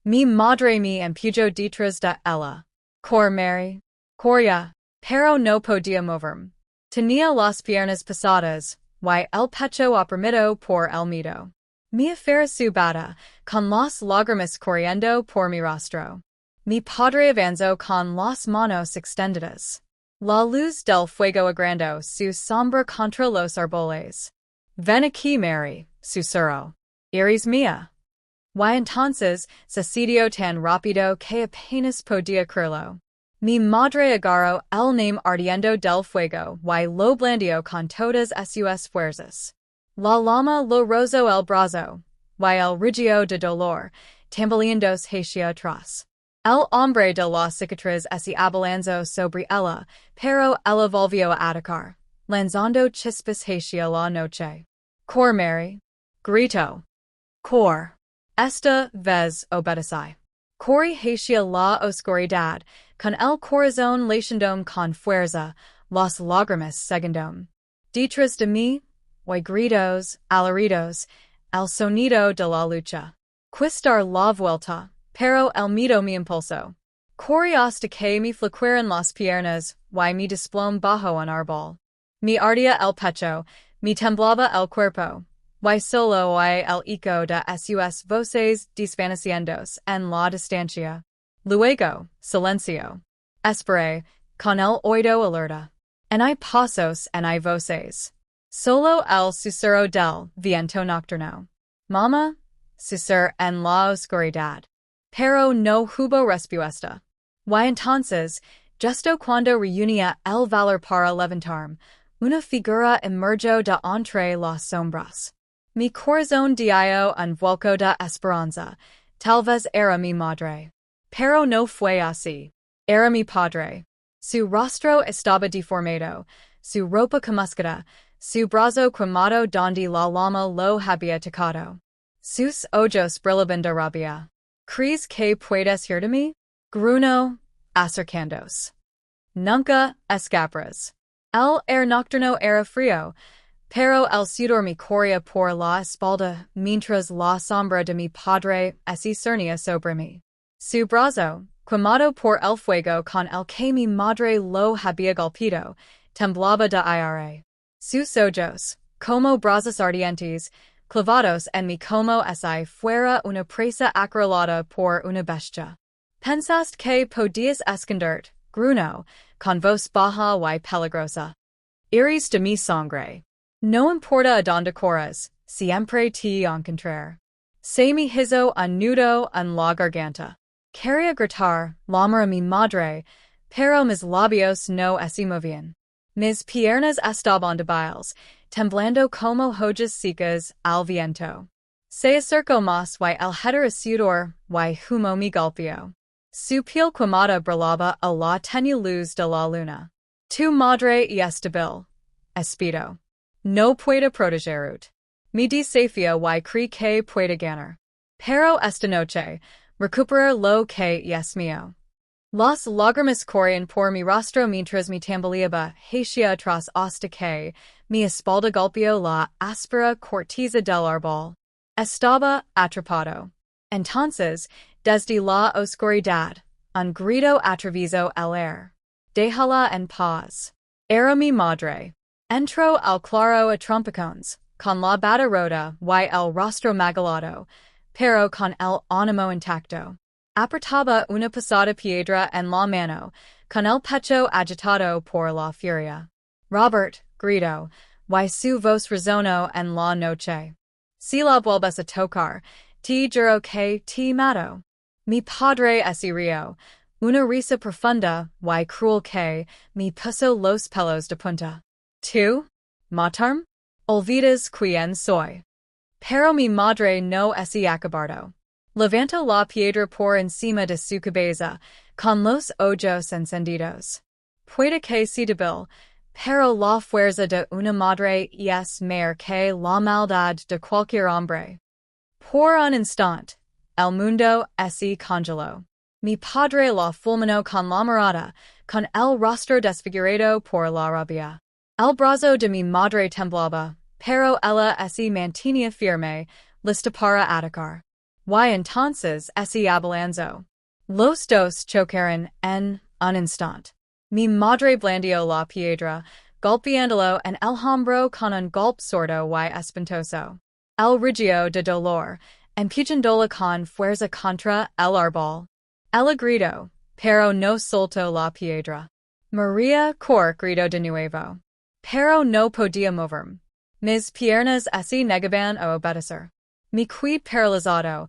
Mi madre me empujó detrás de ella. Mary. Corría, pero no podía moverme. Tenía las piernas pesadas, y el pecho oprimido por el miedo. Mi aferré su bata, con las lágrimas corriendo por mi rostro. Mi padre avanzó con las manos extendidas. La luz del fuego agrandó su sombra contra los árboles. Ven aquí, Mary, susurró. Eres mía. Y entonces, decidió tan rápido que apenas podía creerlo. Mi madre agarró el name ardiendo del fuego y lo blandió con todas sus fuerzas. La llama lo rozó el brazo, y el rigio de dolor, tambaleándose hacia atrás. El hombre de la cicatriz se abalanzó sobre ella, pero ella volvió a atacar, lanzando chispas hacia la noche. Cor Mary. Grito. Cor. Esta vez obedece. Corri hacia la oscuridad, con el corazón latiendo con fuerza, las lágrimas segundom. Detrás de mí, y gritos, alaridos, el sonido de la lucha. Quistar la vuelta, pero el miedo mi impulso. Corrí hasta que me flaquearon las piernas, y me desplom bajo un árbol. Me ardía el pecho, me temblaba el cuerpo, y solo oí el eco de sus voces desvaneciéndose en la distancia. Luego, silencio. Esperé, con el oído alerta. En hay pasos en hay voces. Solo el susurro del viento nocturno. Mama, susurró en la oscuridad. Pero no hubo respuesta. Y entonces, justo cuando reunía el valor para levantarme, una figura emergió de entre las sombras. Mi corazón dio un vuelco de esperanza, tal vez era mi madre. Pero no fue así. Era mi padre. Su rostro estaba deformado, su ropa chamuscada, su brazo quemado donde la llama lo había tocado. Sus ojos brillaban de rabia. ¿Crees que puedes ir de mí? Gruñó, acercándose. Nunca escaparás. El aire nocturno era frío, pero el sudor me corría por la espalda mientras la sombra de mi padre se cernía sobre mí. Su brazo, quemado por el fuego con el que mi madre lo había golpeado, temblaba de ira. Sus ojos, como brasas ardientes, clavados en mí como si fuera una presa acorralada por una bestia. ¿Pensaste que podías esconderte? Gruñó, con voz baja y peligrosa. Iris de mi sangre. No importa a donde corras, siempre te encontrar. Se me hizo un nudo en la garganta. Quería gritar, llamar a mi madre, pero mis labios no se movían. Mis piernas estaban débiles, temblando como hojas secas al viento. Se acercó más y el hedor sudor y humo me golpeó. Su piel quemada brillaba a la tenue luz de la luna. Tu madre es débil. Espero. No puede protegerute. Mi desafío y cree que puede ganar. Pero esta noche, recuperar lo que es mío. Las lágrimas corrían por mi rostro mientras me tambaleaba hacia atrás hasta que mi espalda golpeó la áspera corteza del árbol. Estaba atrapado. Entonces, desde la oscuridad, un grito atravesó el aire. Déjala en paz. Era mi madre. Entró al claro a trompicones, con la bata rota y el rostro magalado, pero con el ánimo intacto. Apretaba una pesada piedra en la mano, con el pecho agitado por la furia. Robert, gritó, y su voz resonó en la noche. Si la vuelves a tocar, te juro que te mato. Mi padre se rió, una risa profunda y cruel que me puso los pelos de punta. ¿Tú? ¿Matarme? Olvidas quién soy. Pero mi madre no se acobardó. Levantó la piedra por encima de su cabeza, con los ojos encendidos. Puede que sea débil, pero la fuerza de una madre es mayor que la maldad de cualquier hombre. Por un instante, el mundo se congeló. Mi padre la fulminó con la mirada, con el rostro desfigurado por la rabia. El brazo de mi madre temblaba, pero ella se mantenía firme, lista para atacar. Y entonces se abalanzó. Los dos chocaron en un instante. Mi madre blandió la piedra, golpeándolo en el hombro con un golpe sordo y espantoso. El rigio de dolor, empujándola con fuerza contra el árbol. Ella gritó, pero no soltó la piedra. María Cor gritó de nuevo. Pero no podía moverme. Mis piernas se negaban a obedecer. Me quedé paralizado,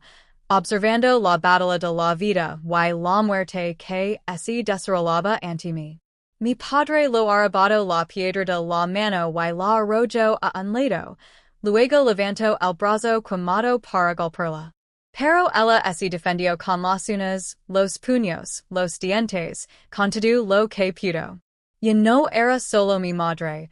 Observando la batalla de la vida y la muerte que se desarrollaba ante mí. Mi padre lo arrebató la piedra de la mano y la arrojó a un lado. Luego levantó el brazo quemado para golpearla. Pero ella se defendió con las uñas, los puños, los dientes, con todo lo que pudo. Y no era solo mi madre,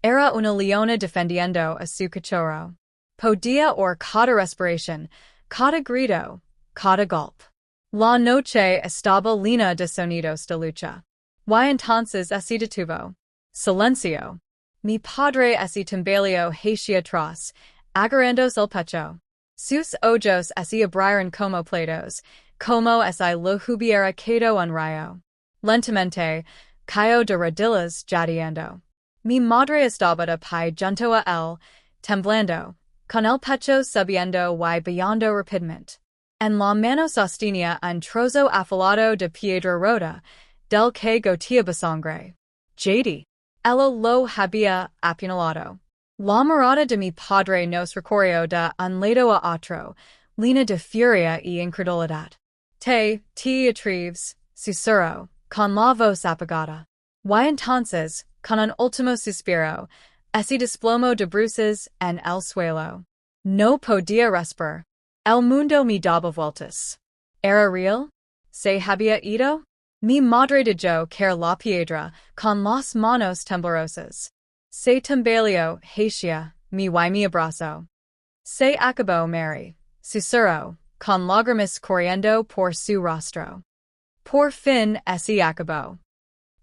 era una leona defendiendo a su cachorro. Podía oír cada respiración, cada grito, cada golpe. La noche estaba llena de sonidos de lucha. Y entonces se detuvo. Silencio. Mi padre se tambaleó hacia atrás, agarrándose el pecho. Sus ojos se abrieron como platos, como si lo hubiera quedado un rayo. Lentamente, cayó de rodillas jadeando. Mi madre estaba de pie junto a él, temblando, con el pecho subiendo y bajando rápidamente. En la mano sostenía un trozo afilado de piedra rota, del que goteaba sangre. Jadi. Ella lo había apuñalado. La mirada de mi padre nos recorrió de un lado a otro, llena de furia y incredulidad. Te atreves, susurró, con la voz apagada. Y entonces, con un último suspiro, se desplomó de bruces en el suelo. No podía respirar. El mundo me daba vueltas. ¿Era real? ¿Se había ido? Mi madre dejó caer la piedra con las manos temblorosas. Se tambaleó hacia mí y me abrazó. Se acabó Mary, susurró, con lágrimas corriendo por su rostro. Por fin se acabó.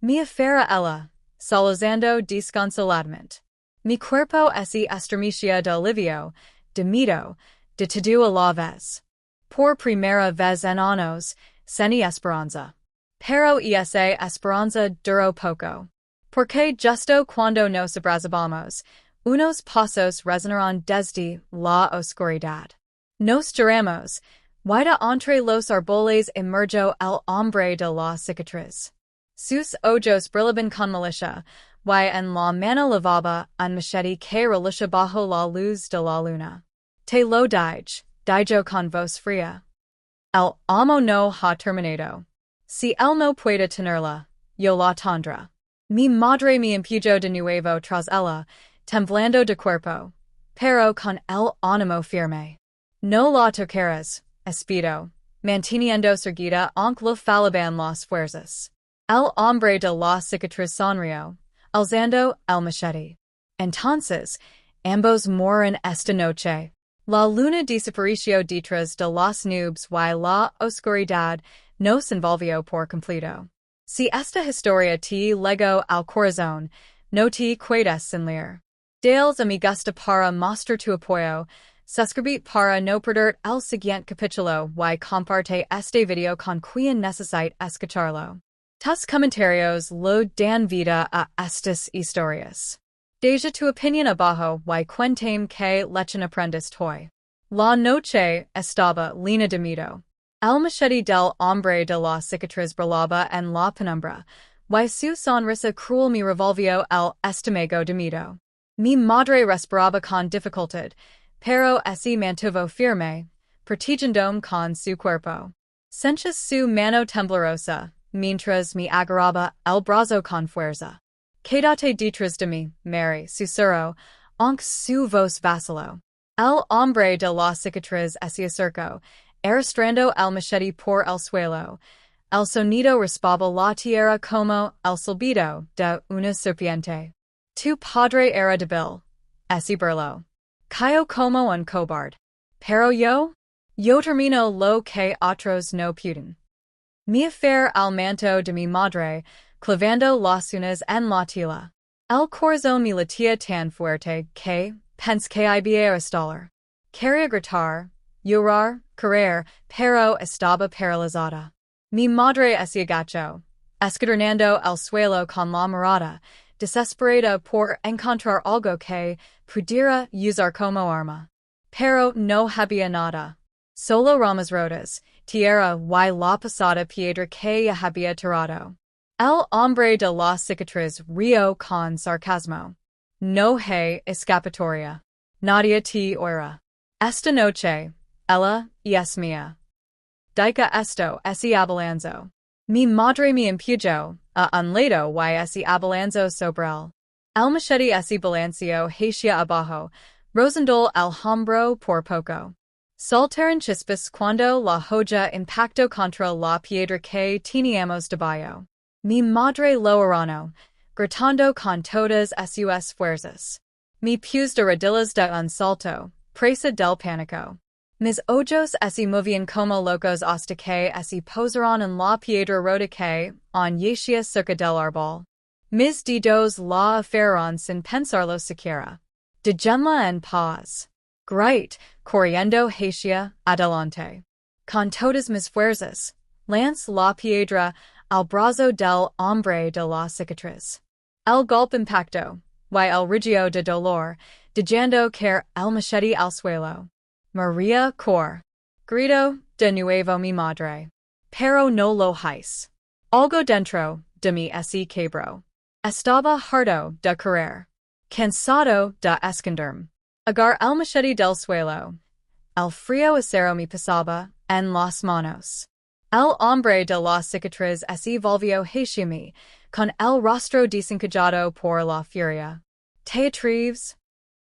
Mi affair ella, sollozando desconsoladamente. Mi cuerpo se estremecía de alivio, de miedo, de todo a la vez. Por primera vez en años, sentí esperanza. Pero esa esperanza duró poco. Porque justo cuando nos abrazamos, unos pasos resonaron desde la oscuridad. Nos giramos, y de entre los árboles emergió el hombre de la cicatriz. Sus ojos brillaban con malicia, y en la mano llevaba un machete que relucía bajo la luz de la luna. Te lo dijo con voz fría. El amo no ha terminado. Si él no puede tenerla, yo la tendré. Mi madre me empujó de nuevo tras ella, temblando de cuerpo, pero con el ánimo firme. No la tocaras, espero, manteniendo erguida aunque le fallaban las fuerzas. El hombre de la cicatriz sonrió, alzando el machete. Entonces, ambos morían esta noche. La luna desapareció detrás de las nubes y la oscuridad nos envolvió por completo. Si esta historia te llegó al corazón, no te quedes sin leer. Dales amigos para mostrar tu apoyo, suscribir para no perder el siguiente capítulo y comparte este video con quien necesite escucharlo. Tus comentarios lo dan vida a estas historias. Deja tu opinión abajo y cuéntame que lechen aprendiste hoy. La noche estaba llena de miedo. El machete del hombre de la cicatriz brillaba en la penumbra, y su sonrisa cruel me revolvió el estómago de miedo. Mi madre respiraba con dificultad, pero se mantuvo firme, protegiéndome con su cuerpo. Sentí su mano temblorosa, mientras me agarraba el brazo con fuerza. Quédate detrás de mí, Mary, susurró, aunque su voz vaciló. El hombre de la cicatriz se acercó, arrastrando el machete por el suelo. El sonido raspaba la tierra como el silbido de una serpiente. Tu padre era débil, se burló. Cayó como un cobarde. Pero yo termino lo que otros no pueden. Me aferré al manto de mi madre, clavando las uñas en la tela. El corazón me latía tan fuerte que pensé que iba a estallar. Quería gritar, llorar, correr, pero estaba paralizada. Mi madre se agachó, escudriñando el suelo con la mirada, desesperada por encontrar algo que pudiera usar como arma. Pero no había nada. Solo ramas rotas, tierra y la pesada piedra que había tirado. El hombre de la cicatriz rió con sarcasmo. No hay escapatoria. Nadie te oirá. Esta noche, ella, es mía. Dica esto, ese abalanzo. Mi madre me impugó, a un lado y ese abalanzo sobre él. El machete ese balancio hacia abajo, Rosendol al hombro por poco. Saltaron chispas cuando la joya impactó contra la piedra que teníamos debajo. Mi madre lo arano, gritando con todas sus fuerzas. Mi pies de rodillas de un salto, presa del pánico. Mis ojos se movían como locos hasta que se posaron en la piedra rota que, en yacía cerca del árbol. Mis dedos la aferraron sin pensarlo siquiera. Déjenla en paz. Great, corriendo hacia adelante. Con todas mis fuerzas, lance la piedra al brazo del hombre de la cicatriz. El golpe impactó, y el rigio de dolor, dejando caer el machete al suelo. María cor. Grito de nuevo mi madre. Pero no lo hice. Algo dentro de mí se quebró. Estaba harto de correr. Cansado de esconderme. Agar el machete del suelo. El frío acero me pasaba en las manos. El hombre de la cicatriz se volvió hacia mí, con el rostro desencajado por la furia. ¿Te atreves?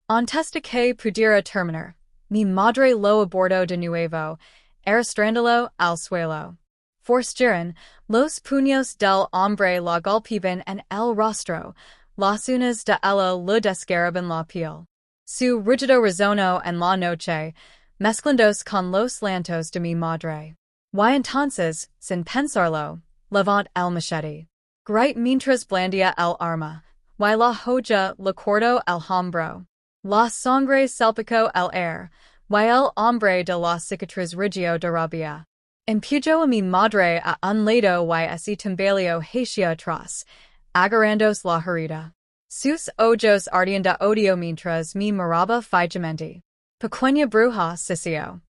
Antes de que pudiera terminar, mi madre lo abordó de nuevo, arrastrándolo al suelo. Forcejaron, los puños del hombre la golpeaban en el rostro, las uñas de ella lo desgarraban la piel. Su rugido resonó en la noche, mezclándose con los llantos de mi madre. Y entonces, sin pensarlo, levant el machete. Great mientras blandía el arma, y la joya le cortó el hombro. La sangre salpicó el aire, y el hombre de la cicatriz rigió de rabia. Empujó a mi madre a un lado y se tambaleó hacia atrás, agarrándose la herida. Sus ojos ardían de odio mientras me miraba fijamente. Pequeña bruja sisió.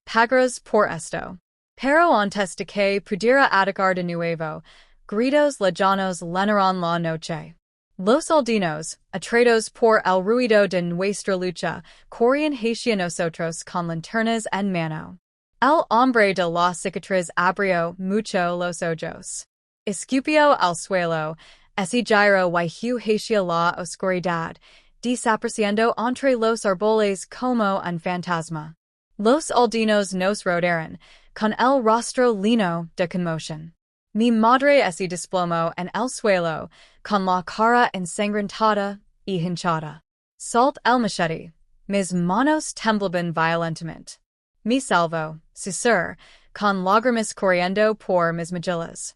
Pagras por esto. Pero antes de que pudiera atacar de nuevo, gritos lejanos llenaron la noche. Los aldeanos, atraídos por el ruido de nuestra lucha, corrían hacia nosotros con linternas en mano. El hombre de la cicatriz abrió mucho los ojos. Escupió al suelo, ese giro y huyó hacia la oscuridad, desapareciendo entre los árboles como un fantasma. Los aldeanos nos rodearon, con el rostro lleno de conmoción. Mi madre se desplomó en el suelo, con la cara ensangrentada y hinchada. Salt el machete. Mis manos temblaban violentamente. Me salvo, susurró, con lágrimas corriendo por mis mejillas.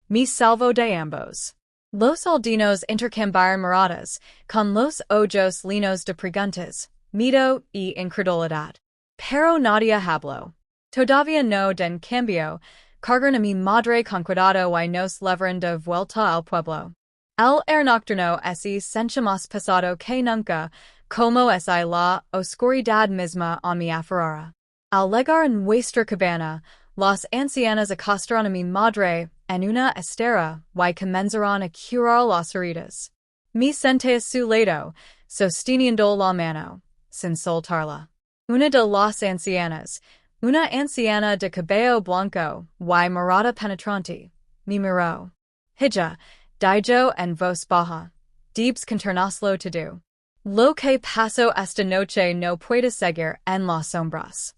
Me salvo de ambos. Los aldeanos intercambiaron miradas, con los ojos llenos de preguntas, miedo y incredulidad. Pero nadie habló. Todavía no den cambio, cargaron a mi madre con cuidado y nos llevaron de vuelta al pueblo. El aire nocturno se sentía más pesado que nunca, como la oscuridad misma a mi aferrara. Al llegar en nuestra cabana, las ancianas acostaron a mi madre en una estera y comenzaron a curar las heridas. Me senté a su lado, sosteniendo la mano, sin soltarla. Una de las ancianas, una anciana de cabello blanco y mirada penetrante, me miró. Hija, dijo en voz baja, debes contarnoslo todo. Lo que pasó esta noche no puede seguir en las sombras.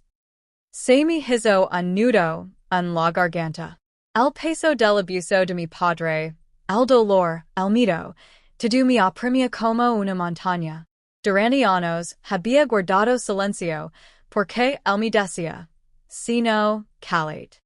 Se me hizo un nudo en la garganta. El peso del abuso de mi padre, el dolor, el miedo, todo me oprimía como una montaña. Durante años había guardado silencio, porque él me decía, si no, callate.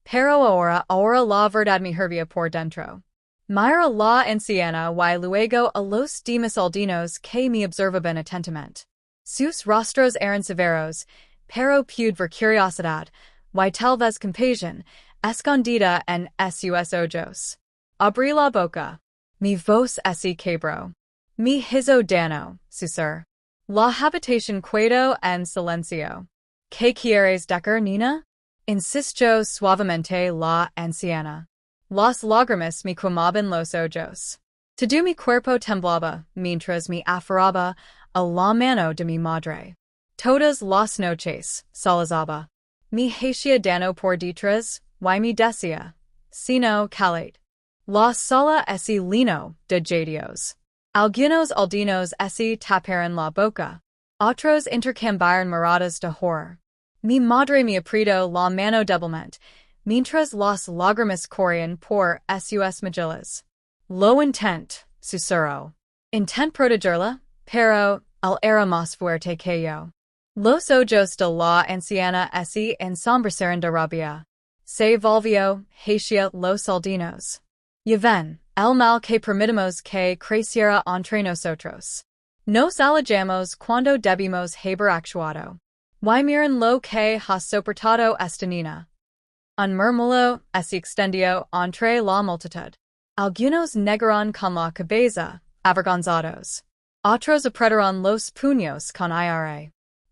Pero ahora la verdad me hervía por dentro. Mira la anciana y luego a los demás aldeanos que me observaban atentamente. Sus rostros eran severos, pero pude ver curiosidad, y tal vez compasión, escondida en sus ojos. Abrí la boca. Mi voz se quebró. Me hizo daño, susurró. La habitación quedó en silencio. ¿Qué quieres decir, Nina? Insistió suavemente la anciana. Las lágrimas me quemaban los ojos. Todo mi cuerpo temblaba mientras me aferraba a la mano de mi madre. Todas las noches, Salazaba. Mi hacia dano por detrás, y mi decía. Sino calate. La sala esi lino, de jadios. Algunos aldinos esi taparon la boca. Otros intercambiaron miradas de horror. Mi madre me apretó la mano débilmente, mientras las lágrimas corrían por sus mejillas. Lo intent, susurró. Intent protegerla, pero él era más fuerte que yo. Los ojos de la anciana se ensombreceron de rabia. Se volvió hacia los aldinos. Ya ven, el mal que permitimos que creciera entre nosotros. Nos alejamos cuando debimos haber actuado. Y miren lo que ha soportado esta niña. Un murmullo se extendió entre la multitud. Algunos negaron con la cabeza, avergonzados. Otros apretaron los puños con ira.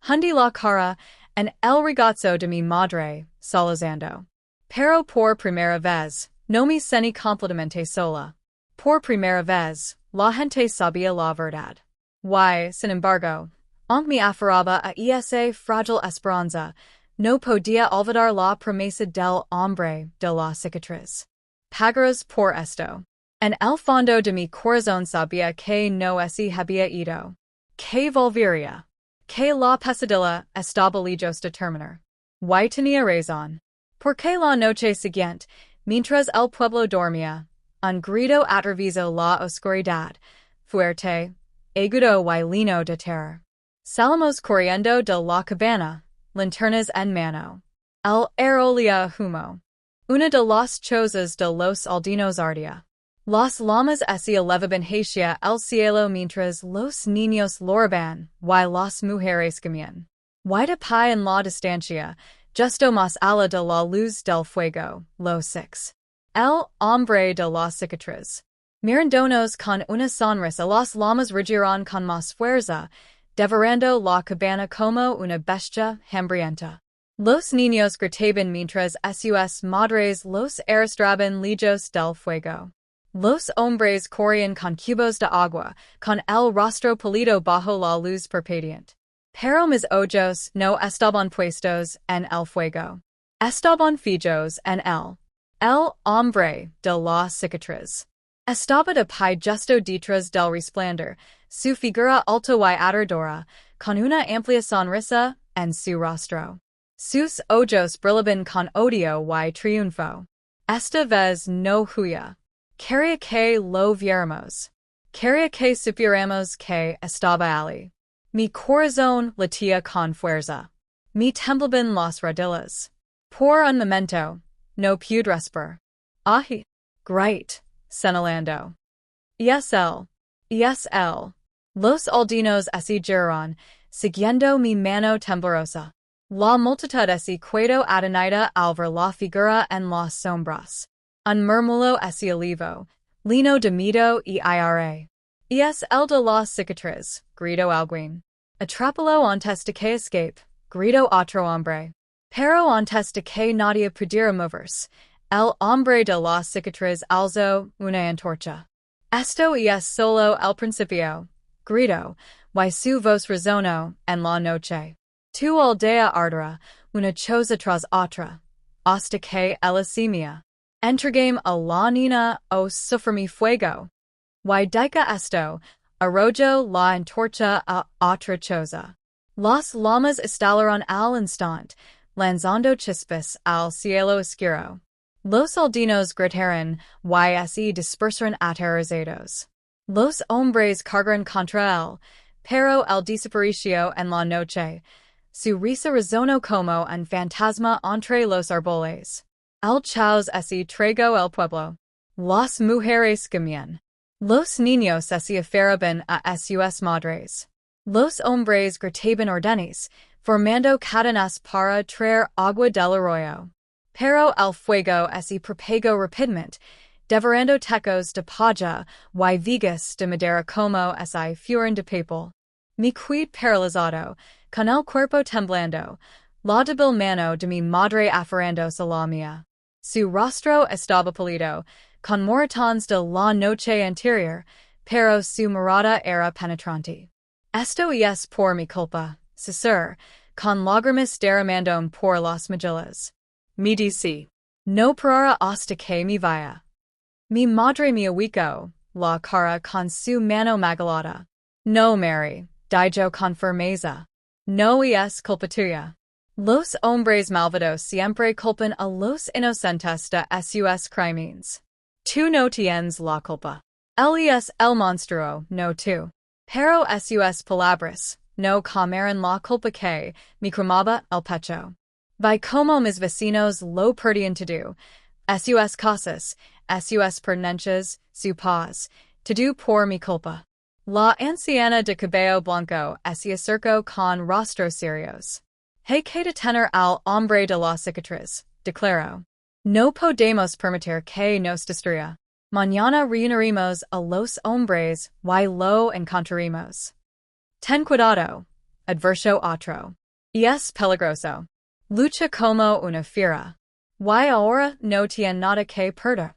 Hundí la cara en el regazo de mi madre, solazando. Pero por primera vez, no me sentí completamente sola. Por primera vez, la gente sabía la verdad. Y, sin embargo, aunque me aferraba a esa frágil esperanza, no podía olvidar la promesa del hombre de la cicatriz. Pagaras por esto. En el fondo de mi corazón sabía que no se había ido. Que volvería. Que la pesadilla estaba lejos de terminar. Y tenía razón. Porque la noche siguiente, mientras el pueblo dormía, un grito atravesó la oscuridad, fuerte, agudo y lleno de terror. Salimos corriendo de la cabana, linternas en mano. El olía humo. Una de las chozas de los aldinos ardía. Las llamas se elevaban hacia el cielo mientras los niños lloraban y las mujeres gemían. Y de pie en la distancia, justo más allá de la luz del fuego, los six. El hombre de la cicatriz. Mirándonos con una sonrisa, las llamas rugieron con más fuerza, devorando la cabana como una bestia hambrienta. Los niños gritaban mientras sus madres los arrastraban lejos del fuego. Los hombres corrían con cubos de agua, con el rostro pálido bajo la luz parpadeante. Pero mis ojos no estaban puestos en el fuego. Estaban fijos en él. El hombre de la cicatriz. Estaba de pie justo detrás del resplandor, su figura alta y aterradora, con una amplia sonrisa en su rostro. Sus ojos brillaban con odio y triunfo. Esta vez no huía. Quería que lo viéramos. Quería que supiéramos que estaba allí. Mi corazón latía con fuerza. Me temblaban las rodillas. Por un momento, no pude respirar. ¡Ay! Great, señalando. Es él. Es él. Los aldinos se giraron, siguiendo mi mano temblorosa. La multitud se quedó atonida al ver la figura en las sombras. Un murmullo se elevó, lleno de miedo y ira. Es el de la cicatriz, gritó alguien. Atrápalo antes de que escape, gritó otro hombre. Pero antes de que nadie pudiera moverse, el hombre de la cicatriz alzó una antorcha. Esto es solo el principio, gritó, y su voz resonó en la noche. Tu aldea arderá, una choza tras otra, hasta que ella simia. Entregame a la niña o sufrir fuego. Y dica esto, arrojo la antorcha a otra choza. Las llamas estallaron al instante, lanzando chispas al cielo oscuro. Los aldinos gritaron y se dispersaron aterrorizados. Los hombres cargaron contra él, pero él desapareció en la noche. Su risa resonó como un fantasma entre los árboles. El caos se tragó el pueblo. Las mujeres gemían. Los niños se aferraban a sus madres. Los hombres gritaban órdenes, formando cadenas para traer agua del arroyo. Pero el fuego se propagó rápidamente, devorando tecos de paja y vigas de madera como si fueran de papel. Me quedé paralizado, con el cuerpo temblando, la débil mano de mi madre aferrándose a la mía. Su rostro estaba pálido, con moretones de la noche anterior, pero su mirada era penetrante. Esto es por mi culpa, Cesar, con lágrimas derramando por las mejillas. Me dice, no parara hasta que me vaya. Mi madre me ubicó la cara con su mano magalada. No, Mary, dijo con firmeza. No es culpa tuya. Los hombres malvados siempre culpan a los inocentes de sus crímenes. Tú no tienes la culpa. Él es el monstruo, no tú. Pero sus palabras no cambiaron la culpa que me cremaba el pecho. Vi como mis vecinos lo perdían todo. Sus casas, sus pertenencias, su paz, todo por mi culpa. La anciana de cabello blanco se acercó con rostros serios. Hay que detener al hombre de la cicatriz, declaró. No podemos permitir que nos destruya. Mañana reuniremos a los hombres y lo encontraremos. Ten cuidado, adverso otro. Es peligroso. Lucha como una fiera. Y ahora no tiene nada que perder.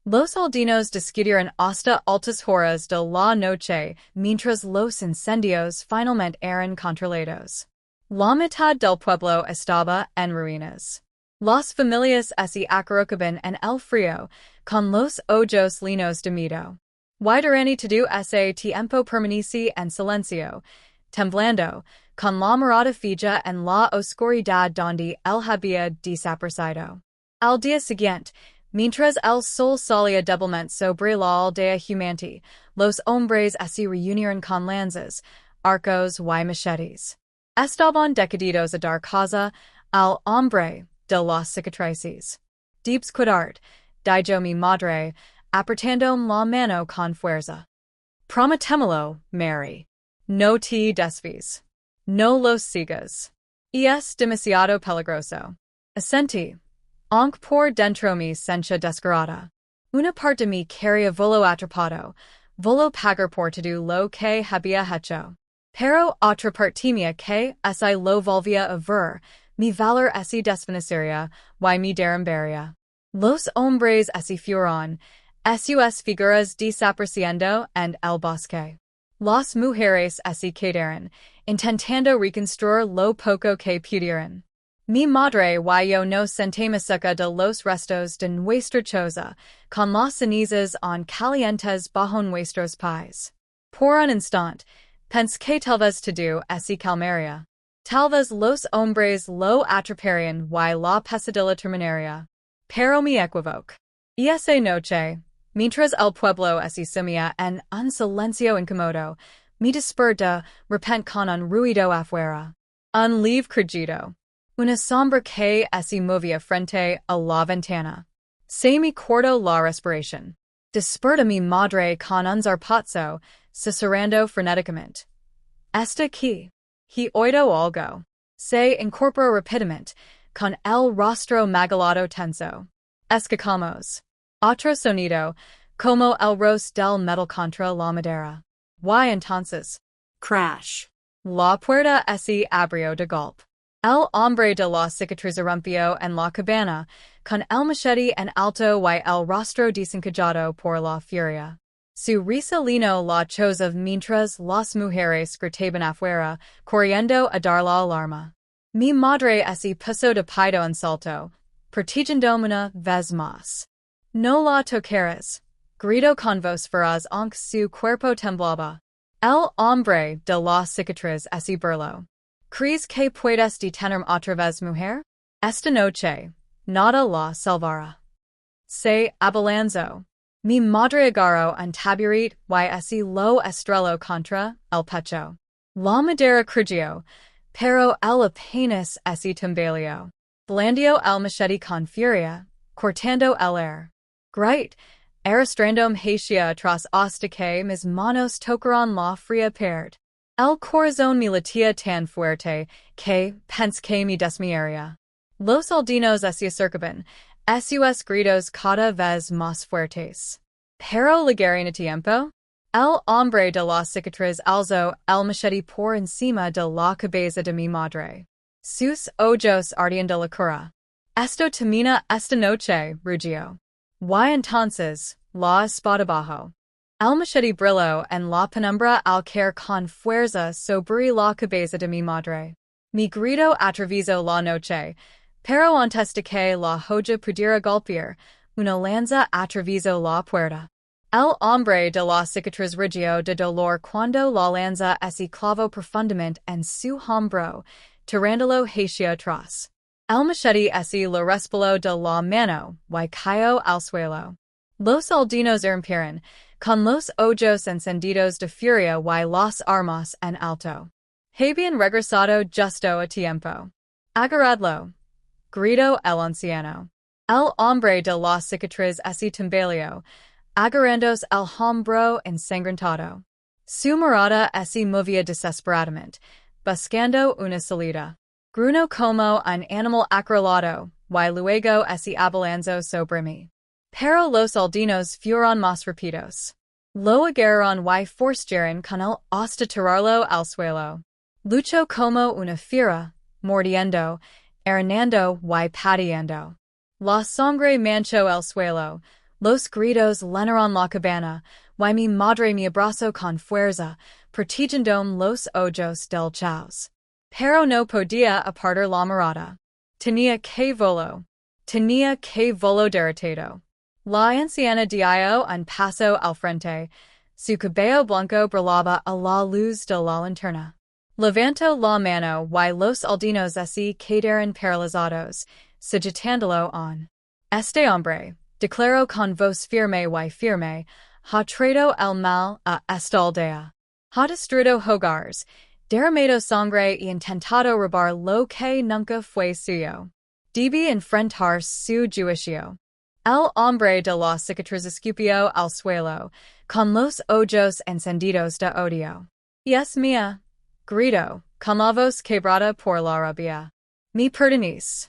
Los aldeanos discutieron hasta altas horas de la noche mientras los incendios finalmente eran controlados. La mitad del pueblo estaba en ruinas. Las familias se acurrucaban en el frío, con los ojos llenos de miedo. Y durante todo ese tiempo permanece en silencio, temblando, con la mirada fija en la oscuridad donde él había desaparecido. Al día siguiente, mientras el sol salía débilmente sobre la aldea humeante, los hombres se reunieron con lanzas, arcos y machetes. Estaban decididos a dar caza al hombre de las cicatrices. Debes cuidar, dijo mi madre, apretando la mano con fuerza. Prométemelo, Mary. No te desvíes. No los sigas. Es demasiado peligroso. Asentí. Aunque por dentro me sentía desgarrada. Una parte de mí quería volo atrapado, volo pagar por todo lo que había hecho. Pero otra parte mía que se lo volvía a ver, mi valor se desvanecería y mi derrumbaría. Los hombres se fueron, sus figuras desapareciendo en el bosque. Las mujeres se quedaron, intentando reconstruir lo poco que pudieron. Mi madre y yo nos sentamos cerca de los restos de nuestra choza, con las cenizas aún calientes bajo nuestros pies. Por un instante, pensé que tal vez todo se calmaría. Tal vez los hombres lo atraparían y la pesadilla terminaría. Pero me equivoco. Esa noche, mientras el pueblo se sumía en un silencio incómodo, me desperté repente con un ruido afuera. Un lieve crujido. Una sombra que se movía frente a la ventana. Se me cortó la respiración. Desperté mi madre con un zarpazo, susurrando frenéticamente. Esta aquí. He oído algo. Se incorporó rápidamente, con el rostro magalado tenso. Escuchamos. Otro sonido, como el roce del metal contra la madera. Y entonces. Crash. La puerta se abrió de golpe. El hombre de la cicatriz rompió en la cabana, con el machete en alto y el rostro desencajado por la furia. Su risa llenó la choza mientras las mujeres gritaban afuera, corriendo a dar la alarma. Mi madre se puso de pedo en salto, protegiéndome una vez más. No la tocaras, gritó con voz feroz aunque su cuerpo temblaba. El hombre de la cicatriz se burló. ¿Crees que puedes detenerme otra vez, mujer? Esta noche, nada la salvará. Se abalanzó. Mi madre agarró un taburete y se lo estrelló contra el pecho. La madera crujió, pero él apenas se tambaleó. Blandió el machete con furia, cortando el aire. Great, arrastrándome hacia atrás hasta que mis manos tocaron la fría pared. El corazón me latía tan fuerte que pensé que me desmayaría. Los aldeanos se acercaban, sus gritos cada vez más fuertes. Pero llegaron a tiempo. El hombre de la cicatriz alzó el machete por encima de la cabeza de mi madre. Sus ojos ardían de locura. Esto termina esta noche, rugió. Y entonces, la espada bajó. El machete brillo en la penumbra al caer con fuerza sobre la cabeza de mi madre. Mi grito atravesó la noche, pero antes de que la joya pudiera golpear, una lanza atravesó la puerta. El hombre de la cicatriz rigió de dolor cuando la lanza se clavó profundamente en su hombro, tirándolo hacia atrás. El machete lo respaló de la mano, y cayó al suelo. Los aldeanos irrumpieron, con los ojos encendidos de furia y las armas en alto. Habían regresado justo a tiempo. Agarradlo, gritó el anciano. El hombre de la cicatriz tambaleó, agarrándose el hombro ensangrentado. Su mirada se movía desesperadamente, buscando una salida. Gruñó como un animal acorralado, y luego se abalanzó sobre mí. Pero los aldeanos fueron más rápidos. Lo agarraron y forzaron con él hasta tirarlo al suelo. Luchó como una fiera, mordiendo, arañando y pateando. La sangre manchó el suelo, los gritos llenaron la cabana, y mi madre me abrazó con fuerza, protegiendo los ojos del chaos. Pero no podía apartar la mirada. Tenía que volo derrotado. La anciana dio un paso al frente, su cabello blanco brillaba a la luz de la linterna. Levantó la mano y los aldeanos se quedaron paralizados, sujetándolo on. Este hombre, declaró con voz firme y firme, ha traído el mal a esta aldea. Ha destruido hogares, derramado sangre y intentado robar lo que nunca fue suyo. Debía enfrentar su juicio. El hombre de la cicatriz escupió al suelo, con los ojos encendidos de odio. Es mía, gritó, con la voz quebrada por la rabia. Mi pertenece.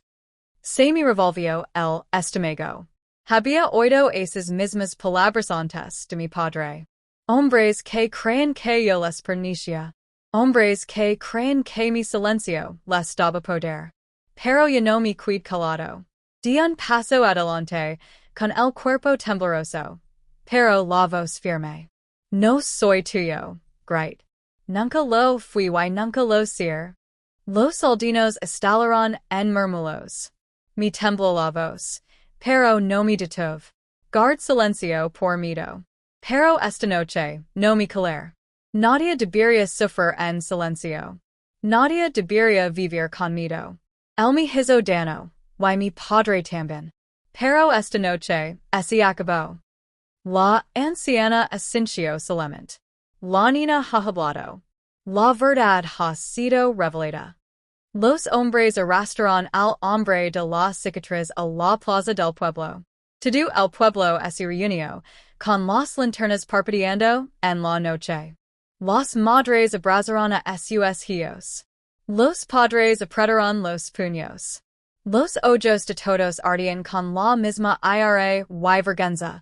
Se me revolvió el estómago. Había oído esas mismas palabras antes de mi padre. Hombres que creen que yo les pertenecía. Hombres que creen que mi silencio les daba poder. Pero yo no me quedé calado. Di un paso adelante, con el cuerpo tembloroso, pero la voz firme. No soy tuyo, grité. Nunca lo fui y nunca lo seré. Los aldeanos estallaron en murmullos. Me tembló la voz, pero no me detuve. Guard silencio por miedo. Pero esta noche no me calé. Nadie debería sufrir en silencio. Nadie debería vivir con miedo. Él me hizo daño, y mi padre también. Pero esta noche se acabó. La anciana asintió solemnemente. La niña ha hablado. La verdad ha sido revelada. Los hombres arrastraron al hombre de la cicatriz a la plaza del pueblo. Todo el pueblo se reunió, con las linternas parpadeando en la noche. Las madres abrazaron a sus hijos. Los padres apretaron los puños. Los ojos de todos ardían con la misma ira y vergüenza.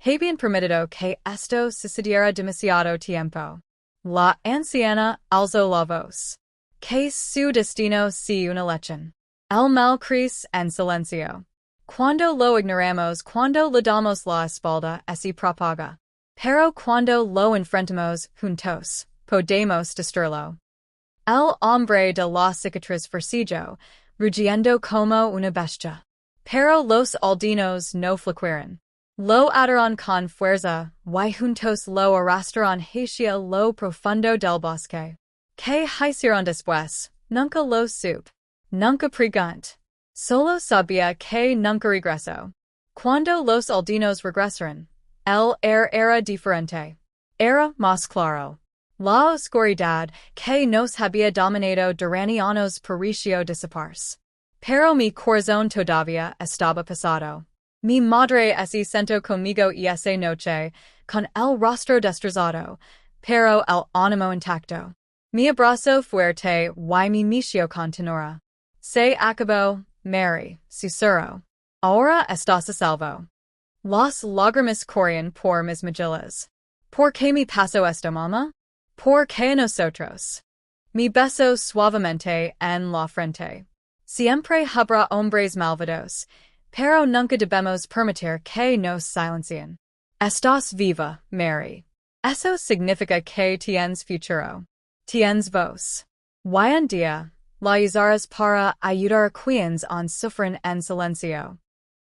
Habían permitido que esto sucediera demasiado tiempo. La anciana alzó la voz. Que su destino sea una lección. El mal crece en silencio. Cuando lo ignoramos, cuando le damos la espalda, se propaga. Pero cuando lo enfrentamos juntos, podemos destruirlo. El hombre de la cicatriz forcejeó, rugiendo como una bestia. Pero los aldeanos no flaquearon. Lo ataron con fuerza, y juntos lo arrastraron hacia lo profundo del bosque. ¿Qué hicieron después? Nunca lo supe. Nunca preguntó. Solo sabía que nunca regresó. Cuando los aldeanos regresaron, el air era diferente. Era más claro. La oscuridad que nos había dominado durante años pareció desaparecer. Pero mi corazón todavía estaba pesado. Mi madre se sentó conmigo esa noche, con el rostro destrozado, pero el ánimo intacto. Me abrazó fuerte y me meció con ternura. Se acabó, Mary, susurró. Ahora estás a salvo. Las lágrimas corrían por mis mejillas. ¿Por qué me pasó esto, mamá? ¿Por qué nosotros? Me besó suavemente en la frente. Siempre habrá hombres malvados, pero nunca debemos permitir que nos silencien. Estás viva, Mary. Eso significa que tienes futuro. Tienes voz. Hoy en día, la usarás para ayudar a quienes on sufren en silencio.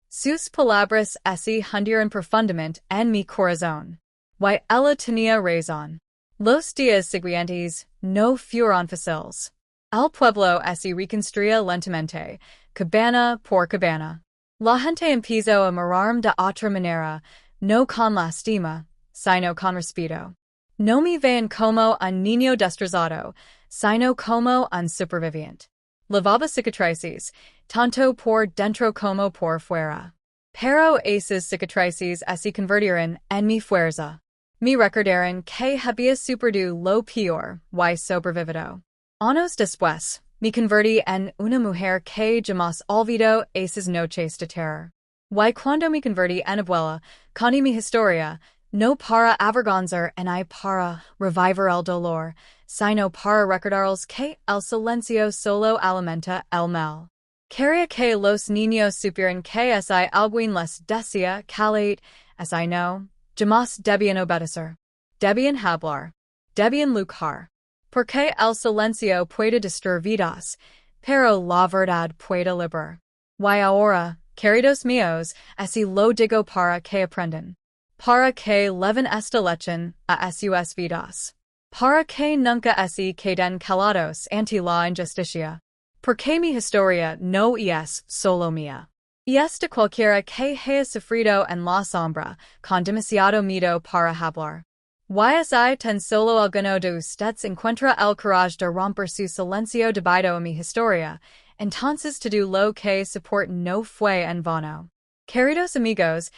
Sus palabras se hundieron profundamente en mi corazón. Y ella tenía razón. Los días siguientes no fueron fáciles. El pueblo se reconstruía lentamente, cabana por cabana. La gente empezó a mirarme de otra manera, no con lástima, sino con respeto. No me veían como un niño destrozado, sino como un superviviente. Lavaba cicatrices, tanto por dentro como por fuera. Pero esas cicatrices se convirtieron en mi fuerza. Me recordaron que había superado lo peor y sobrevivido. Años después, me convertí en una mujer que jamás olvidó esas noches de terror. Y cuando me convertí en abuela, conté mi historia, no para avergonzar ni para revivir el dolor, sino para recordarles que el silencio solo alimenta el mal. Quería que los niños supieran que alguien les decía que no, jamás debían obedecer. Debían hablar. Debían luchar. Porque el silencio puede destruir vidas, pero la verdad puede liberar. Y ahora, queridos míos, así lo digo para que aprendan. Para que leven esta lección a sus vidas. Para que nunca se queden callados ante la injusticia. Porque mi historia no es solo mía. Es de cualquiera que haya sufrido en la sombra, con demasiado miedo para hablar. Y tan solo alguno de ustedes encuentra el coraje de romper su silencio debido a mi historia, entonces todo lo que soporte no fue en vano. Queridos amigos,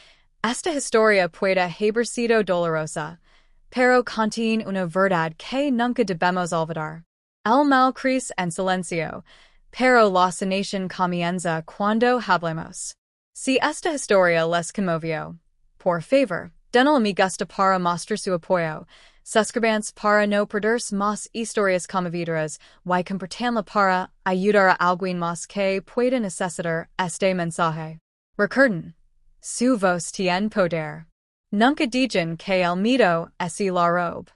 esta historia puede haber sido dolorosa, pero contiene una verdad que nunca debemos olvidar. El mal crece en silencio, pero la sanación comienza cuando hablemos. Si esta historia les conmovió, por favor, denle me gusta para mostrar su apoyo, suscríbanse para no perderse más historias conmovedoras y compartanla para ayudar a alguien más que pueda necesitar este mensaje. Recuerden, su voz tiene poder. Nunca digan que el miedo es la robe.